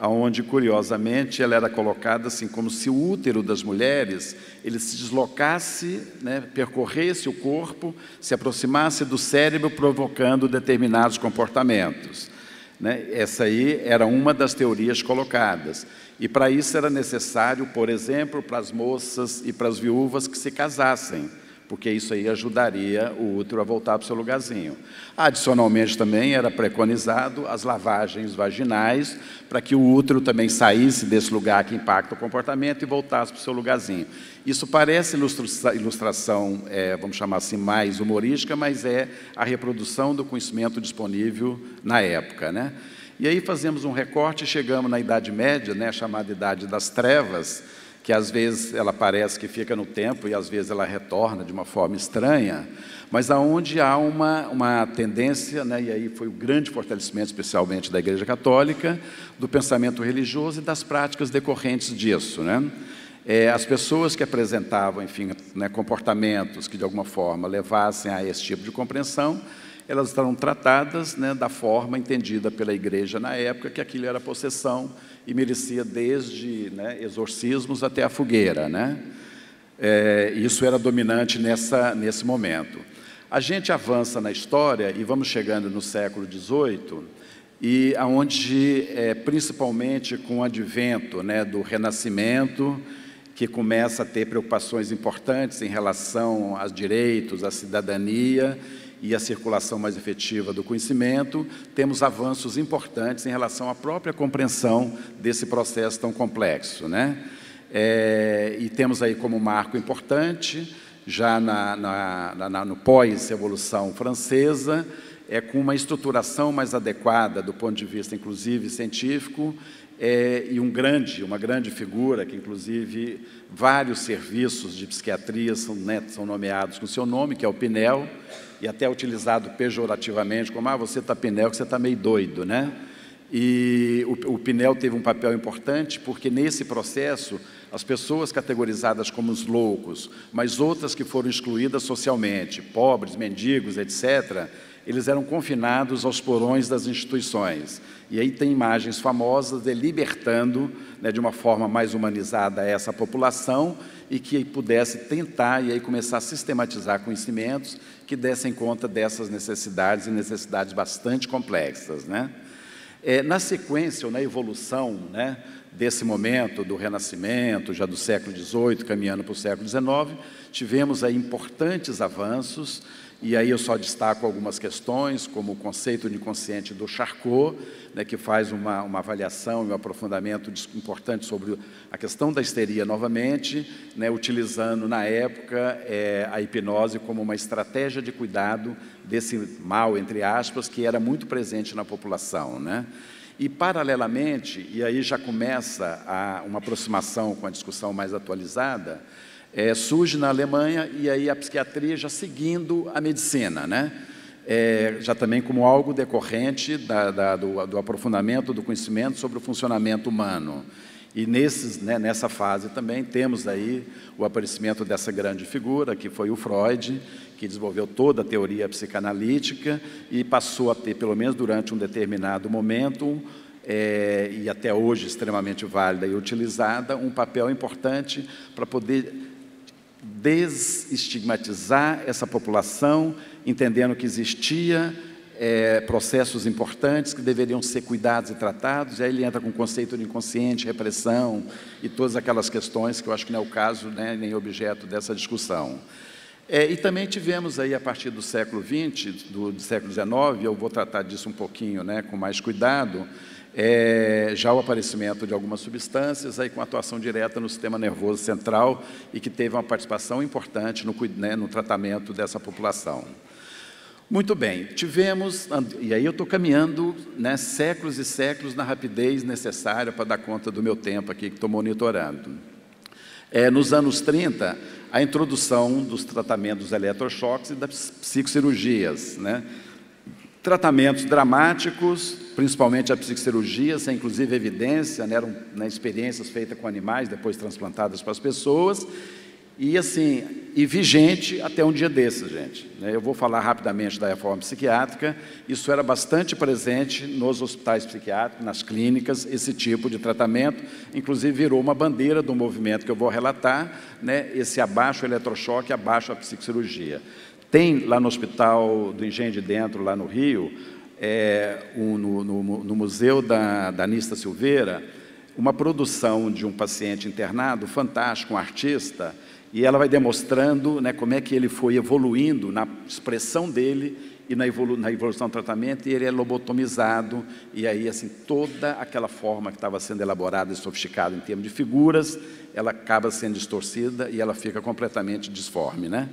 onde, curiosamente, ela era colocada assim, como se o útero das mulheres ele se deslocasse, percorresse o corpo, se aproximasse do cérebro, provocando determinados comportamentos. Essa aí era uma das teorias colocadas. E para isso era necessário, por exemplo, para as moças e para as viúvas que se casassem, porque isso aí ajudaria o útero a voltar para o seu lugarzinho. Adicionalmente também era preconizado as lavagens vaginais, para que o útero também saísse desse lugar que impacta o comportamento e voltasse para o seu lugarzinho. Isso parece ilustração, vamos chamar assim, mais humorística, mas é a reprodução do conhecimento disponível na época, E aí fazemos um recorte e chegamos na Idade Média, a chamada Idade das Trevas, que às vezes ela parece que fica no tempo e às vezes ela retorna de uma forma estranha, mas aonde há uma tendência, e aí foi o grande fortalecimento, especialmente da Igreja Católica, do pensamento religioso e das práticas decorrentes disso, As pessoas que apresentavam, enfim, comportamentos que de alguma forma levassem a esse tipo de compreensão, elas estavam tratadas da forma entendida pela Igreja na época, que aquilo era possessão e merecia desde exorcismos até a fogueira. Isso era dominante nesse momento. A gente avança na história e vamos chegando no século XVIII, e aonde, principalmente com o advento do Renascimento, que começa a ter preocupações importantes em relação aos direitos, à cidadania e a circulação mais efetiva do conhecimento, temos avanços importantes em relação à própria compreensão desse processo tão complexo, E temos aí como marco importante, já no pós-Revolução Francesa, com uma estruturação mais adequada do ponto de vista, inclusive, científico, e uma grande figura, que inclusive vários serviços de psiquiatria são nomeados com seu nome, que é o Pinel, e até utilizado pejorativamente, como, você está Pinel, que você está meio doido, E o Pinel teve um papel importante, porque nesse processo, as pessoas categorizadas como os loucos, mas outras que foram excluídas socialmente, pobres, mendigos, etc., eles eram confinados aos porões das instituições. E aí tem imagens famosas de libertando, de uma forma mais humanizada essa população e que pudesse tentar e aí começar a sistematizar conhecimentos que dessem conta dessas necessidades, e necessidades bastante complexas, Na sequência, ou na evolução, desse momento do Renascimento, já do século XVIII, caminhando para o século XIX, tivemos aí importantes avanços. E aí eu só destaco algumas questões, como o conceito de inconsciente do Charcot, que faz uma avaliação e um aprofundamento importante sobre a questão da histeria novamente, utilizando na época a hipnose como uma estratégia de cuidado desse mal, entre aspas, que era muito presente na população, E, paralelamente, e aí já começa uma aproximação com a discussão mais atualizada, surge na Alemanha, e aí a psiquiatria já seguindo a medicina, já também como algo decorrente do aprofundamento do conhecimento sobre o funcionamento humano. E nessa fase também temos aí o aparecimento dessa grande figura, que foi o Freud, que desenvolveu toda a teoria psicanalítica e passou a ter, pelo menos durante um determinado momento, e até hoje extremamente válida e utilizada, um papel importante para poder desestigmatizar essa população, entendendo que existia processos importantes que deveriam ser cuidados e tratados, e aí ele entra com o conceito de inconsciente, repressão e todas aquelas questões que eu acho que não é o caso, né, nem objeto dessa discussão. E também tivemos aí, a partir do século XX, do século XIX, eu vou tratar disso um pouquinho, né, com mais cuidado, já o aparecimento de algumas substâncias aí com atuação direta no sistema nervoso central e que teve uma participação importante no tratamento dessa população. Muito bem, tivemos, e aí eu estou caminhando, né, séculos e séculos na rapidez necessária para dar conta do meu tempo aqui que estou monitorando. Nos anos 30, a introdução dos tratamentos eletrochoques e das psicocirurgias, né? Tratamentos dramáticos, principalmente a psicocirurgia, sem inclusive evidência, né, eram, né, experiências feitas com animais, depois transplantadas para as pessoas, e assim, e vigente até um dia desses, gente. Eu vou falar rapidamente da reforma psiquiátrica. Isso era bastante presente nos hospitais psiquiátricos, nas clínicas, esse tipo de tratamento, inclusive virou uma bandeira do movimento que eu vou relatar, né, esse abaixo eletrochoque, abaixo a psicocirurgia. Tem lá no Hospital do Engenho de Dentro, lá no Rio, no Museu da Anista Silveira, uma produção de um paciente internado, fantástico, um artista, e ela vai demonstrando, né, como é que ele foi evoluindo na expressão dele e na evolução do tratamento, e ele é lobotomizado, e aí, assim, toda aquela forma que estava sendo elaborada e sofisticada em termos de figuras, ela acaba sendo distorcida e ela fica completamente disforme, né?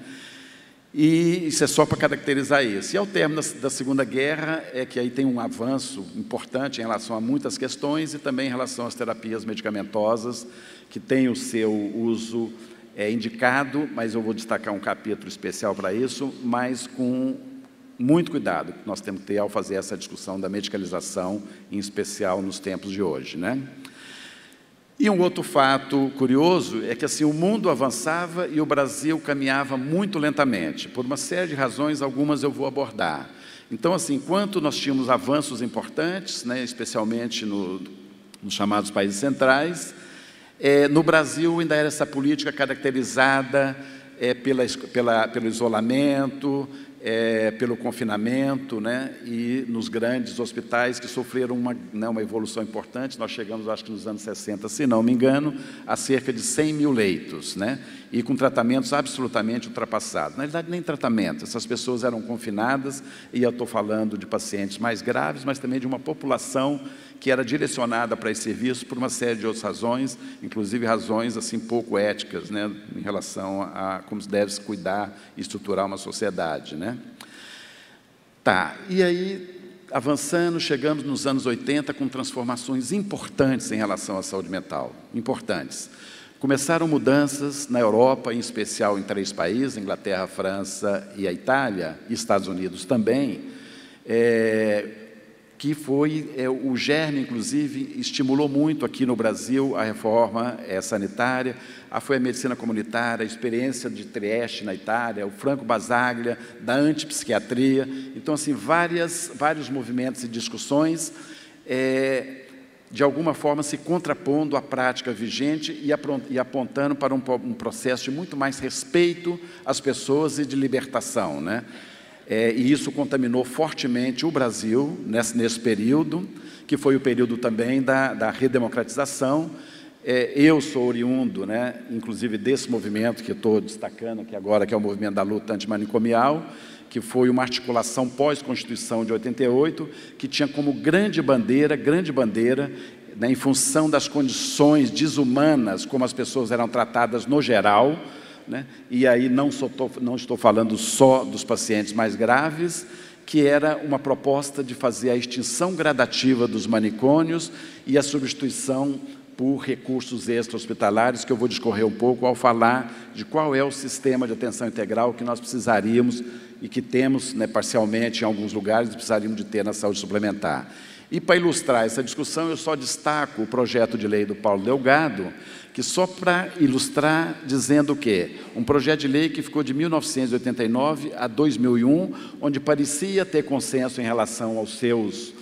E isso é só para caracterizar isso. E ao término da Segunda Guerra é que aí tem um avanço importante em relação a muitas questões e também em relação às terapias medicamentosas, que tem o seu uso indicado, mas eu vou destacar um capítulo especial para isso, mas com muito cuidado que nós temos que ter ao fazer essa discussão da medicalização, em especial nos tempos de hoje, né? E um outro fato curioso é que assim, o mundo avançava e o Brasil caminhava muito lentamente, por uma série de razões, algumas eu vou abordar. Então, assim, enquanto nós tínhamos avanços importantes, né, especialmente nos chamados países centrais, no Brasil ainda era essa política caracterizada pelo isolamento, pelo confinamento, né, e nos grandes hospitais que sofreram uma evolução importante. Nós chegamos, acho que nos anos 60, se não me engano, a cerca de 100 mil leitos, né, e com tratamentos absolutamente ultrapassados. Na realidade, nem tratamento, essas pessoas eram confinadas, e eu estou falando de pacientes mais graves, mas também de uma população que era direcionada para esse serviço por uma série de outras razões, inclusive razões assim pouco éticas, né, em relação a como se deve cuidar e estruturar uma sociedade, né? Tá, e aí, avançando, chegamos nos anos 80 com transformações importantes em relação à saúde mental, importantes. Começaram mudanças na Europa, em especial em 3 países, Inglaterra, França e a Itália, e Estados Unidos também, que foi, o germe, inclusive, estimulou muito aqui no Brasil a reforma sanitária, foi a medicina comunitária, a experiência de Trieste na Itália, o Franco Basaglia, da antipsiquiatria. Então, assim, vários movimentos e discussões, de alguma forma, se contrapondo à prática vigente e apontando para um processo de muito mais respeito às pessoas e de libertação, né? E isso contaminou fortemente o Brasil nesse período, que foi o período também da redemocratização. Eu sou oriundo, né, inclusive desse movimento que eu estou destacando aqui agora, que é o movimento da luta antimanicomial, que foi uma articulação pós-Constituição de 88, que tinha como grande bandeira, né, em função das condições desumanas como as pessoas eram tratadas no geral, né? E aí não estou falando só dos pacientes mais graves, que era uma proposta de fazer a extinção gradativa dos manicômios e a substituição por recursos extra-hospitalares, que eu vou discorrer um pouco ao falar de qual é o sistema de atenção integral que nós precisaríamos e que temos, né, parcialmente em alguns lugares, precisaríamos de ter na saúde suplementar. E para ilustrar essa discussão, eu só destaco o projeto de lei do Paulo Delgado, que só para ilustrar, dizendo o quê? Um projeto de lei que ficou de 1989 a 2001, onde parecia ter consenso em relação aos seus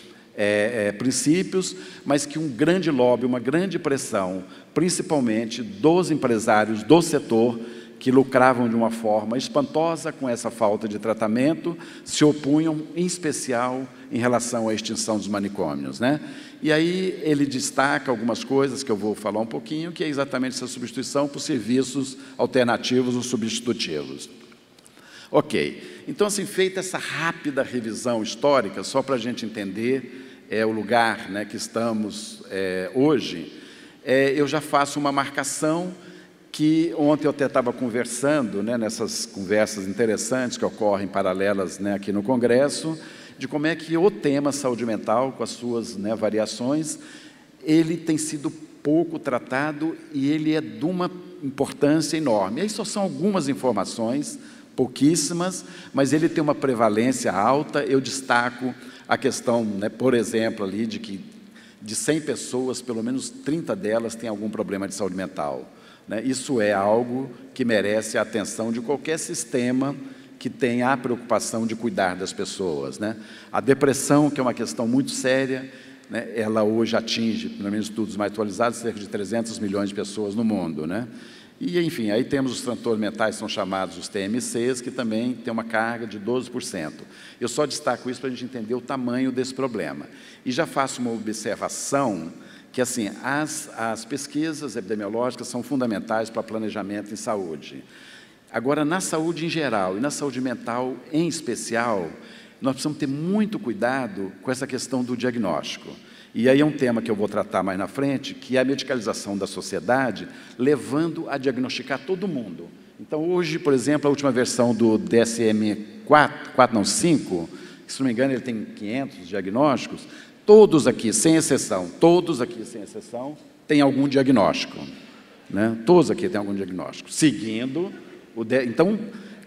princípios, mas que um grande lobby, uma grande pressão, principalmente dos empresários do setor, que lucravam de uma forma espantosa com essa falta de tratamento, se opunham, em especial, em relação à extinção dos manicômios, né? E aí ele destaca algumas coisas que eu vou falar um pouquinho, que é exatamente essa substituição por serviços alternativos ou substitutivos. Ok, então assim, feita essa rápida revisão histórica, só para a gente entender o lugar, né, que estamos hoje, eu já faço uma marcação que ontem eu até estava conversando, né, nessas conversas interessantes que ocorrem paralelas, né, aqui no Congresso, de como é que o tema saúde mental, com as suas, né, variações, ele tem sido pouco tratado e ele é de uma importância enorme. Aí só são algumas informações, pouquíssimas, mas ele tem uma prevalência alta. Eu destaco a questão, né, por exemplo, ali de que de 100 pessoas, pelo menos 30 delas têm algum problema de saúde mental, né? Isso é algo que merece a atenção de qualquer sistema que tenha a preocupação de cuidar das pessoas, né? A depressão, que é uma questão muito séria, né, ela hoje atinge, pelo menos estudos mais atualizados, cerca de 300 milhões de pessoas no mundo, né? E, enfim, aí temos os transtornos mentais, são chamados os TMCs, que também tem uma carga de 12%. Eu só destaco isso para a gente entender o tamanho desse problema. E já faço uma observação que, assim, as pesquisas epidemiológicas são fundamentais para planejamento em saúde. Agora, na saúde em geral e na saúde mental em especial, nós precisamos ter muito cuidado com essa questão do diagnóstico. E aí é um tema que eu vou tratar mais na frente, que é a medicalização da sociedade, levando a diagnosticar todo mundo. Então, hoje, por exemplo, a última versão do DSM-5, se não me engano, ele tem 500 diagnósticos, todos aqui, sem exceção, têm algum diagnóstico, né? Todos aqui têm algum diagnóstico. Seguindo, então,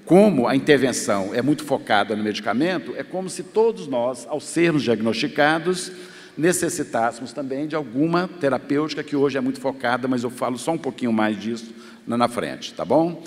como a intervenção é muito focada no medicamento, é como se todos nós, ao sermos diagnosticados, necessitássemos também de alguma terapêutica que hoje é muito focada, mas eu falo só um pouquinho mais disso na frente, tá bom?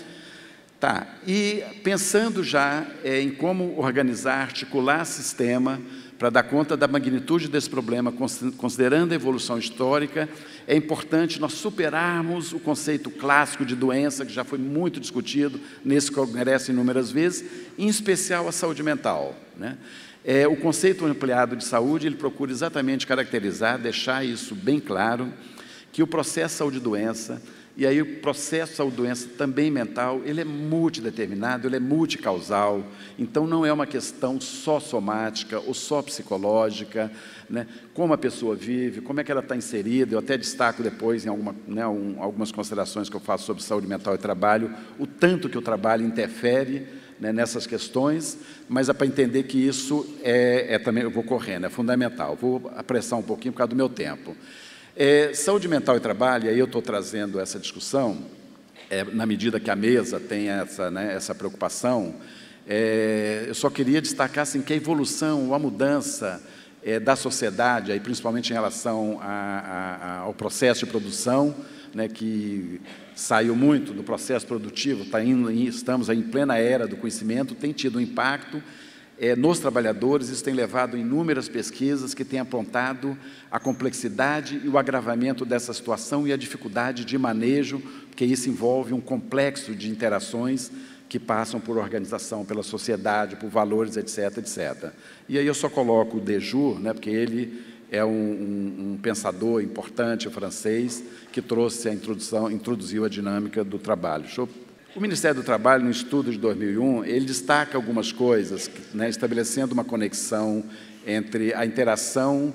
Tá, e pensando já em como organizar, articular sistema para dar conta da magnitude desse problema, considerando a evolução histórica, é importante nós superarmos o conceito clássico de doença, que já foi muito discutido nesse congresso inúmeras vezes, em especial a saúde mental, né? O conceito ampliado de saúde, ele procura exatamente caracterizar, deixar isso bem claro, que o processo saúde-doença, e aí o processo saúde-doença também mental, ele é multideterminado, ele é multicausal, então não é uma questão só somática ou só psicológica, né? Como a pessoa vive, como é que ela está inserida, eu até destaco depois em algumas considerações que eu faço sobre saúde mental e trabalho, o tanto que o trabalho interfere, né, nessas questões, mas é para entender que isso também, eu vou correndo, é fundamental. Vou apressar um pouquinho por causa do meu tempo. Saúde mental e trabalho, e aí eu estou trazendo essa discussão, na medida que a mesa tem essa preocupação, eu só queria destacar assim, que a evolução, a mudança da sociedade, aí, principalmente em relação ao processo de produção, né, que saiu muito do processo produtivo, estamos aí em plena era do conhecimento, tem tido um impacto nos trabalhadores. Isso tem levado a inúmeras pesquisas que têm apontado a complexidade e o agravamento dessa situação e a dificuldade de manejo, porque isso envolve um complexo de interações que passam por organização, pela sociedade, por valores, etc., etc. E aí eu só coloco o Dejour, né, porque ele é um pensador importante francês que introduziu a dinâmica do trabalho. O Ministério do Trabalho, no estudo de 2001, ele destaca algumas coisas, né, estabelecendo uma conexão entre a interação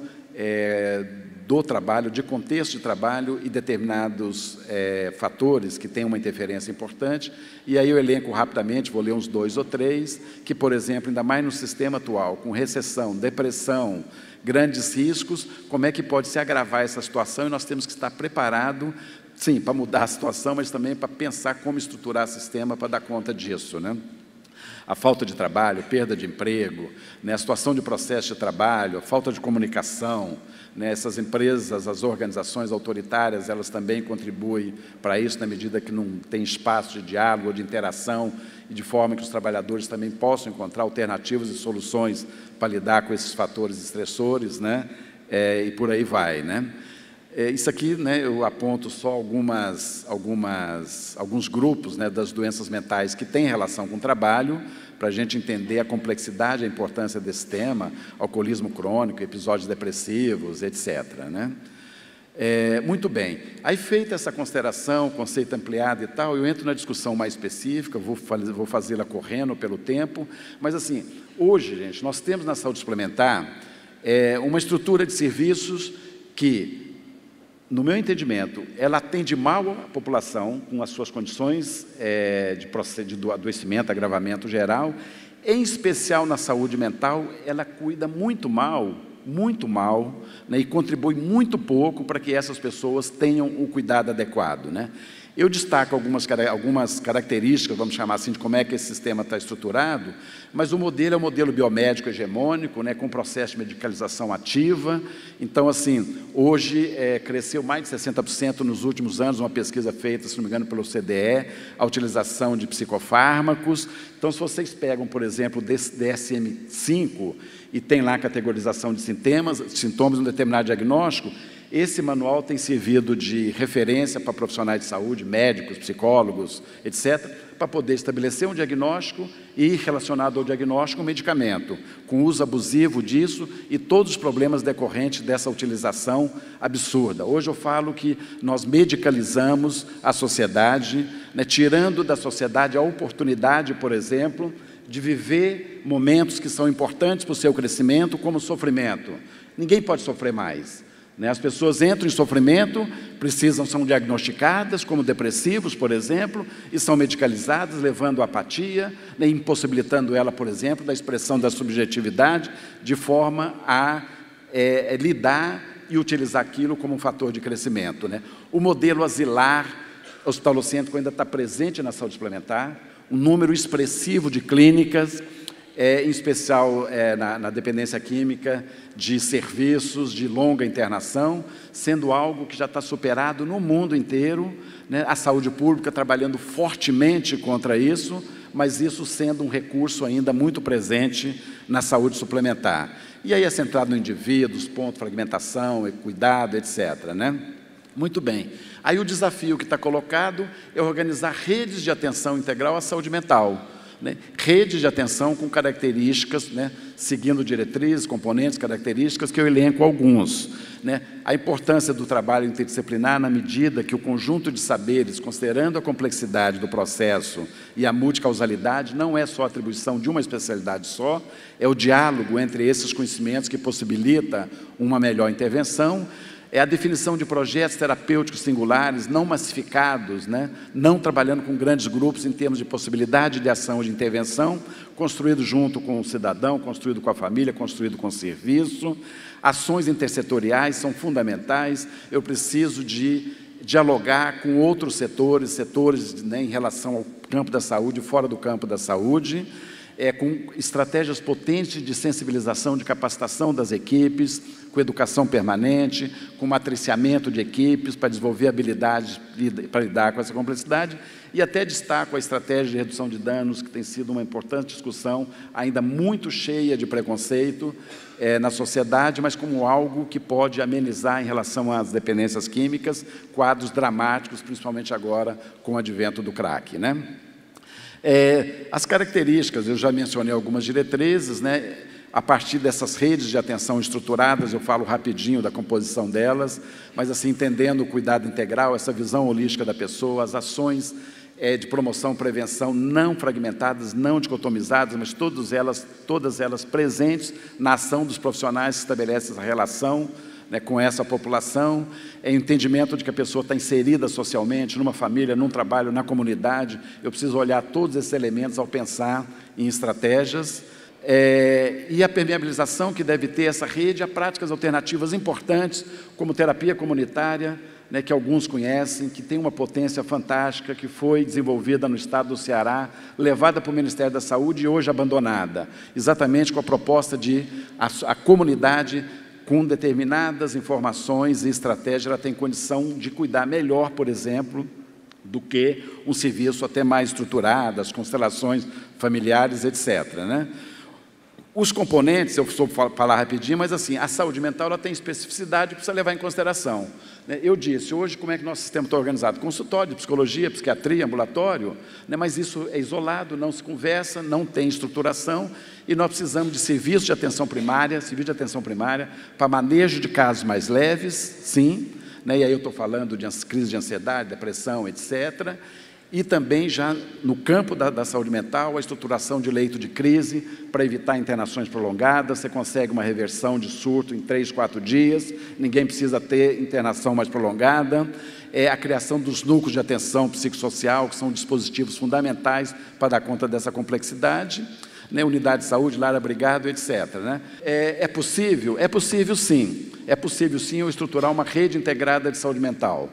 do trabalho, de contexto de trabalho e determinados fatores que têm uma interferência importante. E aí eu elenco rapidamente, vou ler uns 2 ou 3, que, por exemplo, ainda mais no sistema atual, com recessão, depressão, grandes riscos, como é que pode se agravar essa situação, e nós temos que estar preparados, sim, para mudar a situação, mas também para pensar como estruturar o sistema para dar conta disso, né? A falta de trabalho, perda de emprego, né, a situação de processo de trabalho, a falta de comunicação, né, essas empresas, as organizações autoritárias, elas também contribuem para isso, na medida que não tem espaço de diálogo, de interação, e de forma que os trabalhadores também possam encontrar alternativas e soluções para lidar com esses fatores estressores, né, e por aí vai, né. Isso aqui, né, eu aponto só alguns grupos, né, das doenças mentais que têm relação com o trabalho, para a gente entender a complexidade e a importância desse tema, alcoolismo crônico, episódios depressivos, etc., né? Muito bem. Aí, feita essa consideração, conceito ampliado e tal, eu entro na discussão mais específica, vou fazê-la correndo pelo tempo, mas, assim, hoje, gente, nós temos na saúde suplementar uma estrutura de serviços que, no meu entendimento, ela atende mal a população com as suas condições de adoecimento, agravamento geral, em especial na saúde mental, ela cuida muito mal, né, e contribui muito pouco para que essas pessoas tenham o cuidado adequado, né? Eu destaco algumas características, vamos chamar assim, de como é que esse sistema está estruturado, mas o modelo é um modelo biomédico hegemônico, né, com processo de medicalização ativa. Então, assim, hoje cresceu mais de 60% nos últimos anos, uma pesquisa feita, se não me engano, pelo CDE, a utilização de psicofármacos. Então, se vocês pegam, por exemplo, o DSM-5 e tem lá a categorização de sintomas, um determinado diagnóstico, esse manual tem servido de referência para profissionais de saúde, médicos, psicólogos, etc., para poder estabelecer um diagnóstico e, relacionado ao diagnóstico, um medicamento, com uso abusivo disso e todos os problemas decorrentes dessa utilização absurda. Hoje eu falo que nós medicalizamos a sociedade, né, tirando da sociedade a oportunidade, por exemplo, de viver momentos que são importantes para o seu crescimento, como o sofrimento. Ninguém pode sofrer mais. As pessoas entram em sofrimento, são diagnosticadas como depressivos, por exemplo, e são medicalizadas, levando à apatia, né, impossibilitando ela, por exemplo, da expressão da subjetividade, de forma a lidar e utilizar aquilo como um fator de crescimento, né? O modelo asilar hospitalocêntrico ainda está presente na saúde suplementar, um número expressivo de clínicas, em especial na dependência química, de serviços de longa internação, sendo algo que já está superado no mundo inteiro, né? A saúde pública trabalhando fortemente contra isso, mas isso sendo um recurso ainda muito presente na saúde suplementar. E aí é centrado no indivíduo, ponto, fragmentação, cuidado, etc., né? Muito bem. Aí o desafio que está colocado é organizar redes de atenção integral à saúde mental, né? Redes de atenção com características, né, seguindo diretrizes, componentes, características, que eu elenco alguns, né? A importância do trabalho interdisciplinar na medida que o conjunto de saberes, considerando a complexidade do processo e a multicausalidade, não é só a atribuição de uma especialidade só, é o diálogo entre esses conhecimentos que possibilita uma melhor intervenção. É a definição de projetos terapêuticos singulares, não massificados, né? Não trabalhando com grandes grupos em termos de possibilidade de ação e de intervenção, construído junto com o cidadão, construído com a família, construído com o serviço. Ações intersetoriais são fundamentais. Eu preciso de dialogar com outros setores, né, em relação ao campo da saúde, fora do campo da saúde, com estratégias potentes de sensibilização, de capacitação das equipes, com educação permanente, com matriciamento de equipes para desenvolver habilidades para lidar com essa complexidade, e até destaco a estratégia de redução de danos, que tem sido uma importante discussão, ainda muito cheia de preconceito na sociedade, mas como algo que pode amenizar em relação às dependências químicas, quadros dramáticos, principalmente agora com o advento do crack, né? As características, eu já mencionei algumas diretrizes, né? A partir dessas redes de atenção estruturadas, eu falo rapidinho da composição delas, mas assim, entendendo o cuidado integral, essa visão holística da pessoa, as ações de promoção, prevenção, não fragmentadas, não dicotomizadas, mas todas elas presentes na ação dos profissionais que estabelecem essa relação, né, com essa população, entendimento de que a pessoa está inserida socialmente, numa família, num trabalho, na comunidade. Eu preciso olhar todos esses elementos ao pensar em estratégias. E a permeabilização que deve ter essa rede a práticas alternativas importantes, como terapia comunitária, né, que alguns conhecem, que tem uma potência fantástica, que foi desenvolvida no estado do Ceará, levada para o Ministério da Saúde e hoje abandonada, exatamente com a proposta de a comunidade, com determinadas informações e estratégias, ela tem condição de cuidar melhor, por exemplo, do que um serviço até mais estruturado, as constelações familiares, etc., né? Os componentes, eu sou falar rapidinho, mas assim, a saúde mental ela tem especificidade e precisa levar em consideração. Eu disse, hoje como é que nosso sistema está organizado? Consultório de psicologia, psiquiatria, ambulatório, mas isso é isolado, não se conversa, não tem estruturação, e nós precisamos de serviço de atenção primária, para manejo de casos mais leves, sim, e aí eu estou falando de crise de ansiedade, depressão, etc., e também já no campo da saúde mental, a estruturação de leito de crise para evitar internações prolongadas, você consegue uma reversão de surto em 3, 4 dias, ninguém precisa ter internação mais prolongada, a criação dos núcleos de atenção psicossocial, que são dispositivos fundamentais para dar conta dessa complexidade, unidade de saúde, lar abrigado, etc. É possível? É possível sim, eu estruturar uma rede integrada de saúde mental.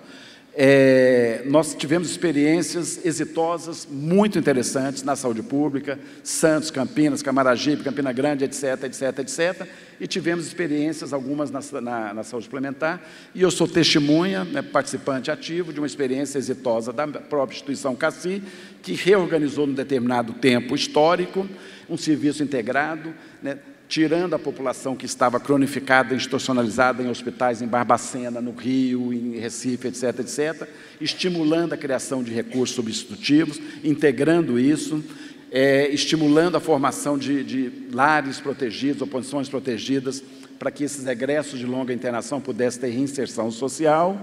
Nós tivemos experiências exitosas, muito interessantes na saúde pública, Santos, Campinas, Camaragibe, Campina Grande, etc., etc., etc., e tivemos experiências, algumas na saúde suplementar, e eu sou testemunha, participante ativo de uma experiência exitosa da própria instituição CACI, que reorganizou num determinado tempo histórico, um serviço integrado, tirando a população que estava cronificada, institucionalizada em hospitais em Barbacena, no Rio, em Recife, etc., etc., estimulando a criação de recursos substitutivos, integrando isso, estimulando a formação de lares protegidos, ou posições protegidas, para que esses egressos de longa internação pudessem ter reinserção social,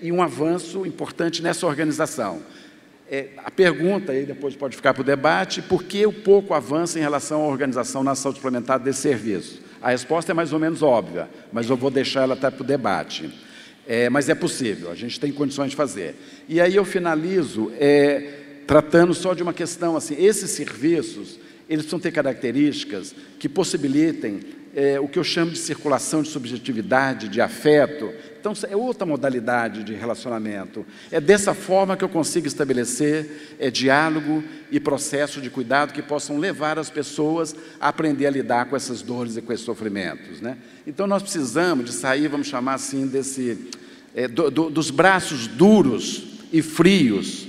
e um avanço importante nessa organização. A pergunta, aí depois pode ficar para o debate, por que o pouco avanço em relação à organização na saúde suplementar desse serviço? A resposta é mais ou menos óbvia, mas eu vou deixar ela até para o debate. Mas é possível, a gente tem condições de fazer. E aí eu finalizo tratando só de uma questão, assim, esses serviços, eles precisam ter características que possibilitem o que eu chamo de circulação de subjetividade, de afeto. Então, é outra modalidade de relacionamento. É dessa forma que eu consigo estabelecer diálogo e processo de cuidado que possam levar as pessoas a aprender a lidar com essas dores e com esses sofrimentos. Então, nós precisamos de sair, vamos chamar assim, dos braços duros e frios,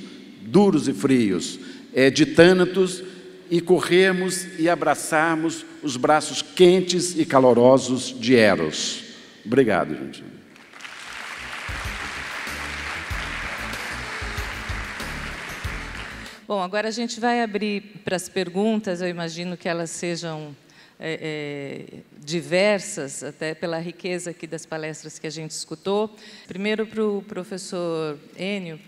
de Tânatos, e corrermos e abraçarmos os braços quentes e calorosos de Eros. Obrigado, gente. Bom, agora a gente vai abrir para as perguntas, eu imagino que elas sejam diversas, até pela riqueza aqui das palestras que a gente escutou. Primeiro, para o professor Enio,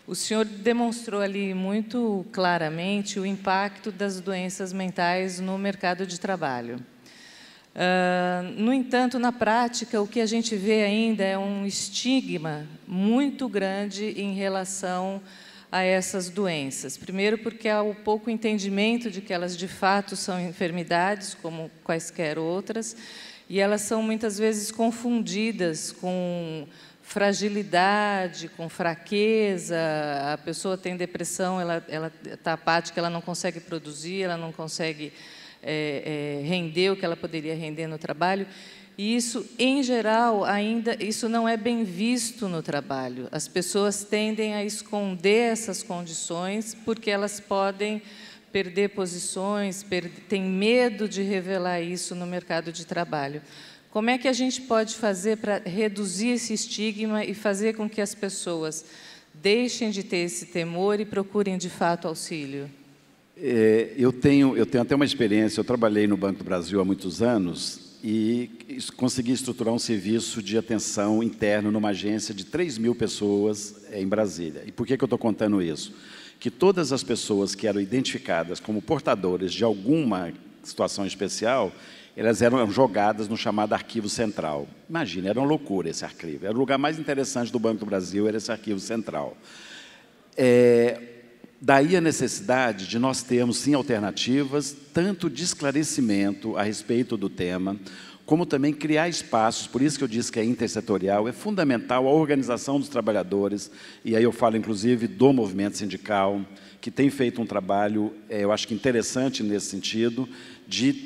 o senhor demonstrou ali muito claramente o impacto das doenças mentais no mercado de trabalho. No entanto, na prática, o que a gente vê ainda é um estigma muito grande em relação a essas doenças. Primeiro, porque há o pouco entendimento de que elas, de fato, são enfermidades, como quaisquer outras, e elas são, muitas vezes, confundidas com fragilidade, com fraqueza. A pessoa tem depressão, ela está apática, ela não consegue produzir, ela não consegue render o que ela poderia render no trabalho. E isso, em geral, ainda isso não é bem visto no trabalho. As pessoas tendem a esconder essas condições porque elas podem perder posições, têm medo de revelar isso no mercado de trabalho. Como é que a gente pode fazer para reduzir esse estigma e fazer com que as pessoas deixem de ter esse temor e procurem, de fato, auxílio? Eu tenho até uma experiência, eu trabalhei no Banco do Brasil há muitos anos e consegui estruturar um serviço de atenção interno numa agência de 3.000 pessoas em Brasília. E por que eu estou contando isso? Que todas as pessoas que eram identificadas como portadoras de alguma situação especial, elas eram jogadas no chamado arquivo central. Imagina, era uma loucura esse arquivo. Era o lugar mais interessante do Banco do Brasil, era esse arquivo central. Daí a necessidade de nós termos, sim, alternativas, tanto de esclarecimento a respeito do tema, como também criar espaços, por isso que eu disse que é intersetorial, é fundamental a organização dos trabalhadores, e aí eu falo, inclusive, do movimento sindical, que tem feito um trabalho, eu acho que interessante nesse sentido,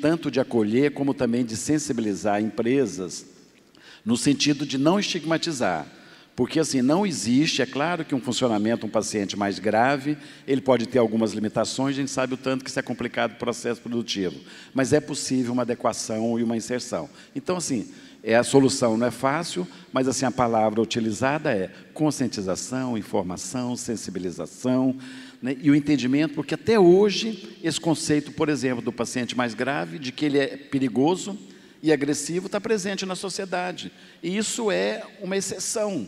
tanto de acolher, como também de sensibilizar empresas, no sentido de não estigmatizar. Porque, assim, não existe, é claro que um funcionamento, um paciente mais grave, ele pode ter algumas limitações, a gente sabe o tanto que isso é complicado para o processo produtivo, mas é possível uma adequação e uma inserção. Então, assim, a solução não é fácil, mas, assim, a palavra utilizada é conscientização, informação, sensibilização, né, e o entendimento, porque até hoje, esse conceito, por exemplo, do paciente mais grave, de que ele é perigoso e agressivo, está presente na sociedade. E isso é uma exceção.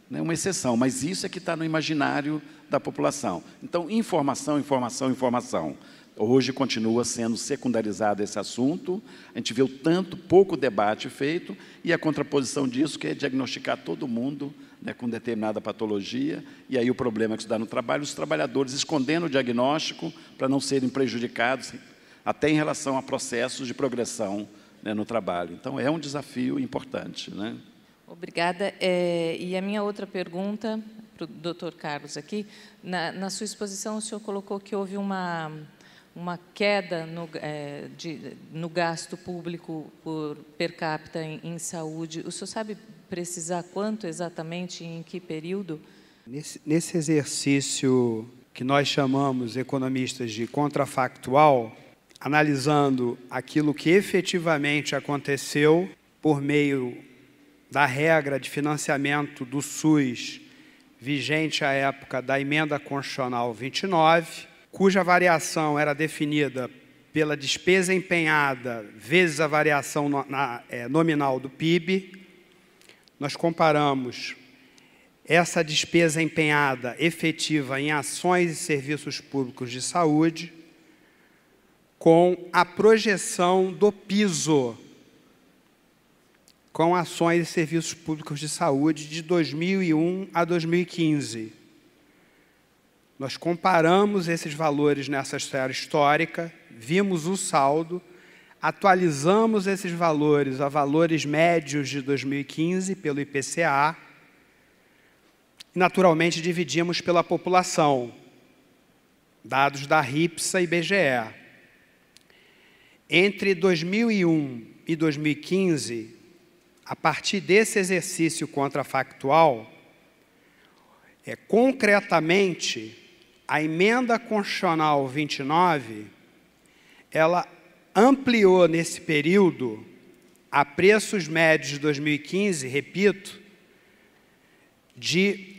Uma exceção, mas isso é que está no imaginário da população. Então, informação, informação, informação. Hoje continua sendo secundarizado esse assunto, a gente vê o tanto, pouco debate feito, e a contraposição disso que é diagnosticar todo mundo, né, com determinada patologia, e aí o problema que se dá no trabalho, os trabalhadores escondendo o diagnóstico para não serem prejudicados, até em relação a processos de progressão, né, no trabalho. Então, é um desafio importante, né? Obrigada. E a minha outra pergunta para o Dr. Carlos aqui, na sua exposição o senhor colocou que houve uma queda no gasto público por per capita em saúde. O senhor sabe precisar quanto exatamente e em que período? Nesse exercício que nós chamamos, economistas, de contrafactual, analisando aquilo que efetivamente aconteceu por meio da regra de financiamento do SUS vigente à época da Emenda Constitucional 29, cuja variação era definida pela despesa empenhada vezes a variação nominal do PIB. Nós comparamos essa despesa empenhada efetiva em ações e serviços públicos de saúde com a projeção do piso com ações e serviços públicos de saúde de 2001 a 2015. Nós comparamos esses valores nessa esfera histórica, vimos o saldo, atualizamos esses valores a valores médios de 2015 pelo IPCA, e naturalmente dividimos pela população, dados da RIPSA e IBGE. Entre 2001 e 2015, a partir desse exercício contrafactual, concretamente, a Emenda Constitucional 29, ela ampliou nesse período, a preços médios de 2015, repito, de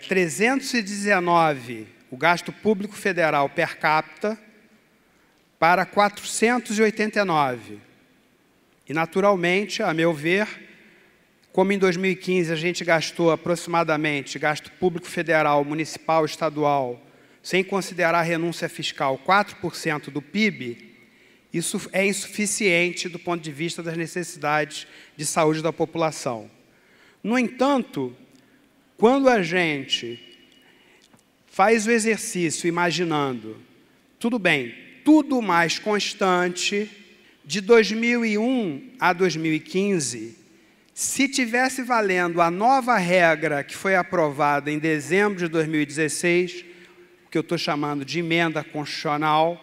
319, o gasto público federal per capita, para 489. E, naturalmente, a meu ver, como em 2015 a gente gastou aproximadamente, gasto público federal, municipal, estadual, sem considerar a renúncia fiscal, 4% do PIB, isso é insuficiente do ponto de vista das necessidades de saúde da população. No entanto, quando a gente faz o exercício imaginando, tudo bem, tudo mais constante, de 2001 a 2015, se tivesse valendo a nova regra que foi aprovada em dezembro de 2016, que eu estou chamando de emenda constitucional,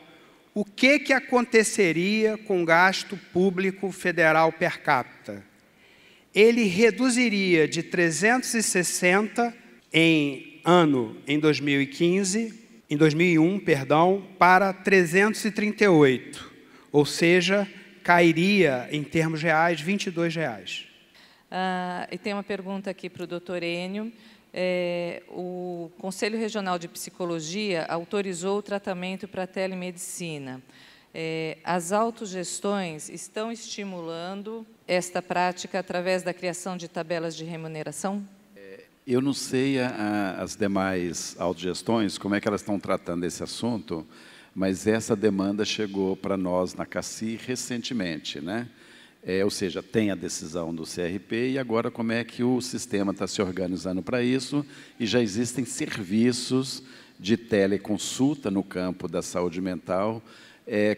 o que aconteceria com o gasto público federal per capita? Ele reduziria de 360 em 2001, para 338. Ou seja, cairia, em termos reais, R$ 22. E tem uma pergunta aqui para o doutor Enio. O Conselho Regional de Psicologia autorizou o tratamento para telemedicina. As autogestões estão estimulando esta prática através da criação de tabelas de remuneração? Eu não sei as demais autogestões, como é que elas estão tratando esse assunto, mas essa demanda chegou para nós na CACI recentemente, né? Ou seja, tem a decisão do CRP e agora como é que o sistema está se organizando para isso, e já existem serviços de teleconsulta no campo da saúde mental,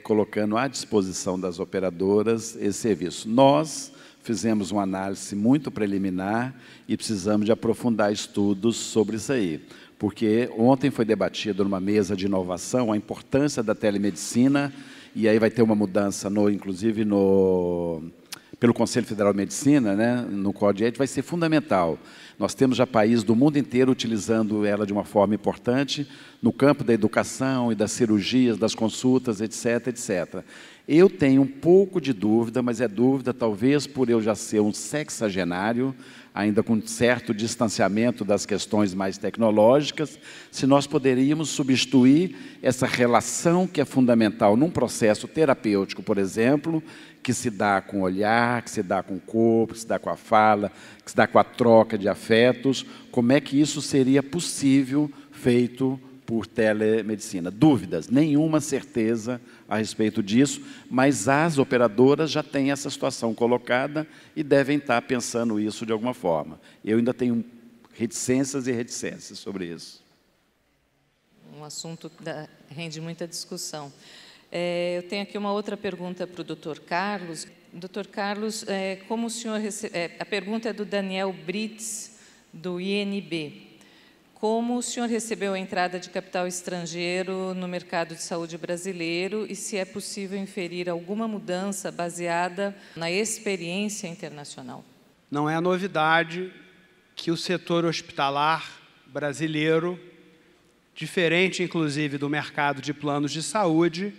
colocando à disposição das operadoras esse serviço. Nós fizemos uma análise muito preliminar e precisamos de aprofundar estudos sobre isso aí. Porque ontem foi debatido numa mesa de inovação a importância da telemedicina, e aí vai ter uma mudança, inclusive pelo Conselho Federal de Medicina, né, no Código de Ética, vai ser fundamental. Nós temos já países do mundo inteiro utilizando ela de uma forma importante no campo da educação e das cirurgias, das consultas, etc, etc. Eu tenho um pouco de dúvida, mas é dúvida talvez por eu já ser um sexagenário, ainda com certo distanciamento das questões mais tecnológicas, se nós poderíamos substituir essa relação que é fundamental num processo terapêutico, por exemplo, que se dá com o olhar, que se dá com o corpo, que se dá com a fala, que se dá com a troca de afetos, como é que isso seria possível feito por telemedicina? Dúvidas, nenhuma certeza a respeito disso, mas as operadoras já têm essa situação colocada e devem estar pensando isso de alguma forma. Eu ainda tenho reticências e reticências sobre isso. Um assunto que rende muita discussão. Eu tenho aqui uma outra pergunta para o Dr. Carlos. Dr. Carlos, como o senhor a pergunta é do Daniel Brits, do INB. Como o senhor recebeu a entrada de capital estrangeiro no mercado de saúde brasileiro e se é possível inferir alguma mudança baseada na experiência internacional? Não é novidade que o setor hospitalar brasileiro, diferente inclusive do mercado de planos de saúde,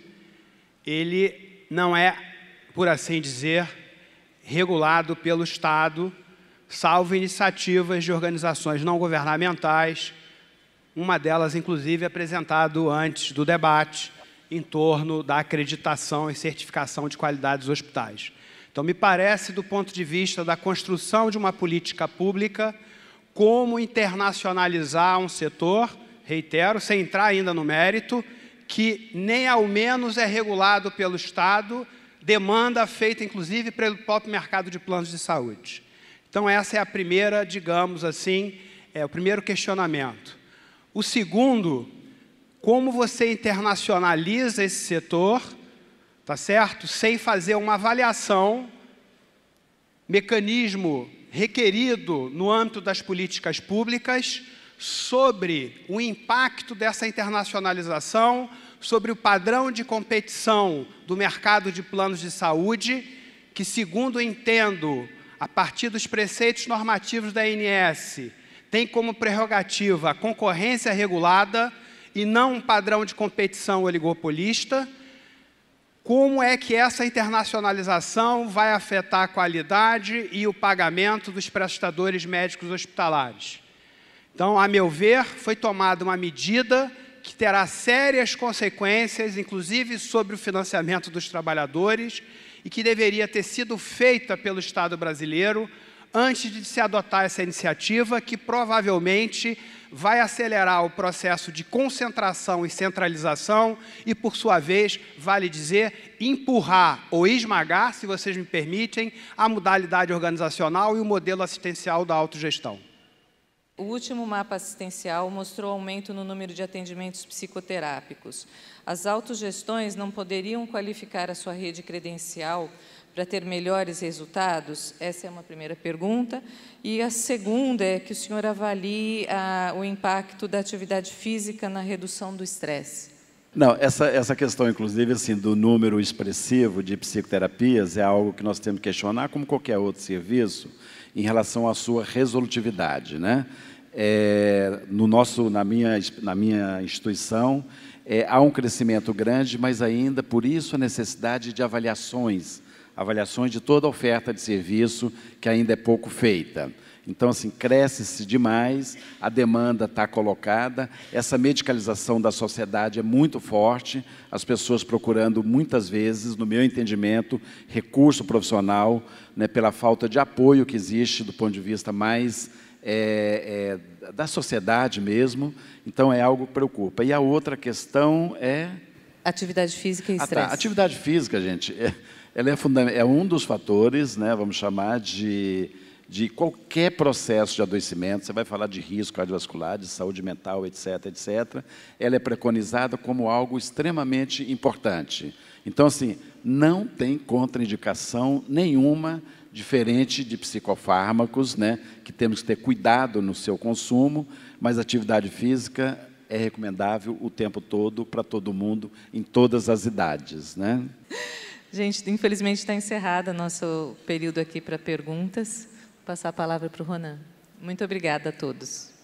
ele não é, por assim dizer, regulado pelo Estado, salvo iniciativas de organizações não governamentais, uma delas, inclusive, apresentado antes do debate em torno da acreditação e certificação de qualidade dos hospitais. Então, me parece, do ponto de vista da construção de uma política pública, como internacionalizar um setor, reitero, sem entrar ainda no mérito, que nem ao menos é regulado pelo Estado, demanda feita, inclusive, pelo próprio mercado de planos de saúde. Então, essa é a primeira, digamos assim, o primeiro questionamento. O segundo, como você internacionaliza esse setor, tá certo? Sem fazer uma avaliação, mecanismo requerido no âmbito das políticas públicas, sobre o impacto dessa internacionalização, sobre o padrão de competição do mercado de planos de saúde, que, segundo entendo, a partir dos preceitos normativos da ANS, tem como prerrogativa a concorrência regulada e não um padrão de competição oligopolista. Como é que essa internacionalização vai afetar a qualidade e o pagamento dos prestadores médicos hospitalares? Então, a meu ver, foi tomada uma medida que terá sérias consequências, inclusive sobre o financiamento dos trabalhadores, e que deveria ter sido feita pelo Estado brasileiro antes de se adotar essa iniciativa, que provavelmente vai acelerar o processo de concentração e centralização e, por sua vez, vale dizer, empurrar ou esmagar, se vocês me permitem, a modalidade organizacional e o modelo assistencial da autogestão. O último mapa assistencial mostrou aumento no número de atendimentos psicoterápicos. As autogestões não poderiam qualificar a sua rede credencial para ter melhores resultados? Essa é uma primeira pergunta. E a segunda é que o senhor avalie o impacto da atividade física na redução do estresse. Não, essa questão, inclusive, assim, do número expressivo de psicoterapias é algo que nós temos que questionar, como qualquer outro serviço, em relação à sua resolutividade, né? Na minha instituição, há um crescimento grande, mas ainda, por isso, a necessidade de avaliações de toda a oferta de serviço, que ainda é pouco feita. Então, assim, cresce-se demais, a demanda está colocada, essa medicalização da sociedade é muito forte, as pessoas procurando, muitas vezes, no meu entendimento, recurso profissional, né, pela falta de apoio que existe do ponto de vista mais da sociedade mesmo. Então, é algo que preocupa. E a outra questão é... Atividade física e estresse. Atividade física, gente, ela é um dos fatores, né, vamos chamar de qualquer processo de adoecimento. Você vai falar de risco cardiovascular, de saúde mental, etc., etc. Ela é preconizada como algo extremamente importante. Então, assim, não tem contraindicação nenhuma diferente de psicofármacos, né, que temos que ter cuidado no seu consumo, mas a atividade física é recomendável o tempo todo para todo mundo, em todas as idades, né? Gente, infelizmente está encerrado o nosso período aqui para perguntas. Vou passar a palavra para o Ronan. Muito obrigada a todos.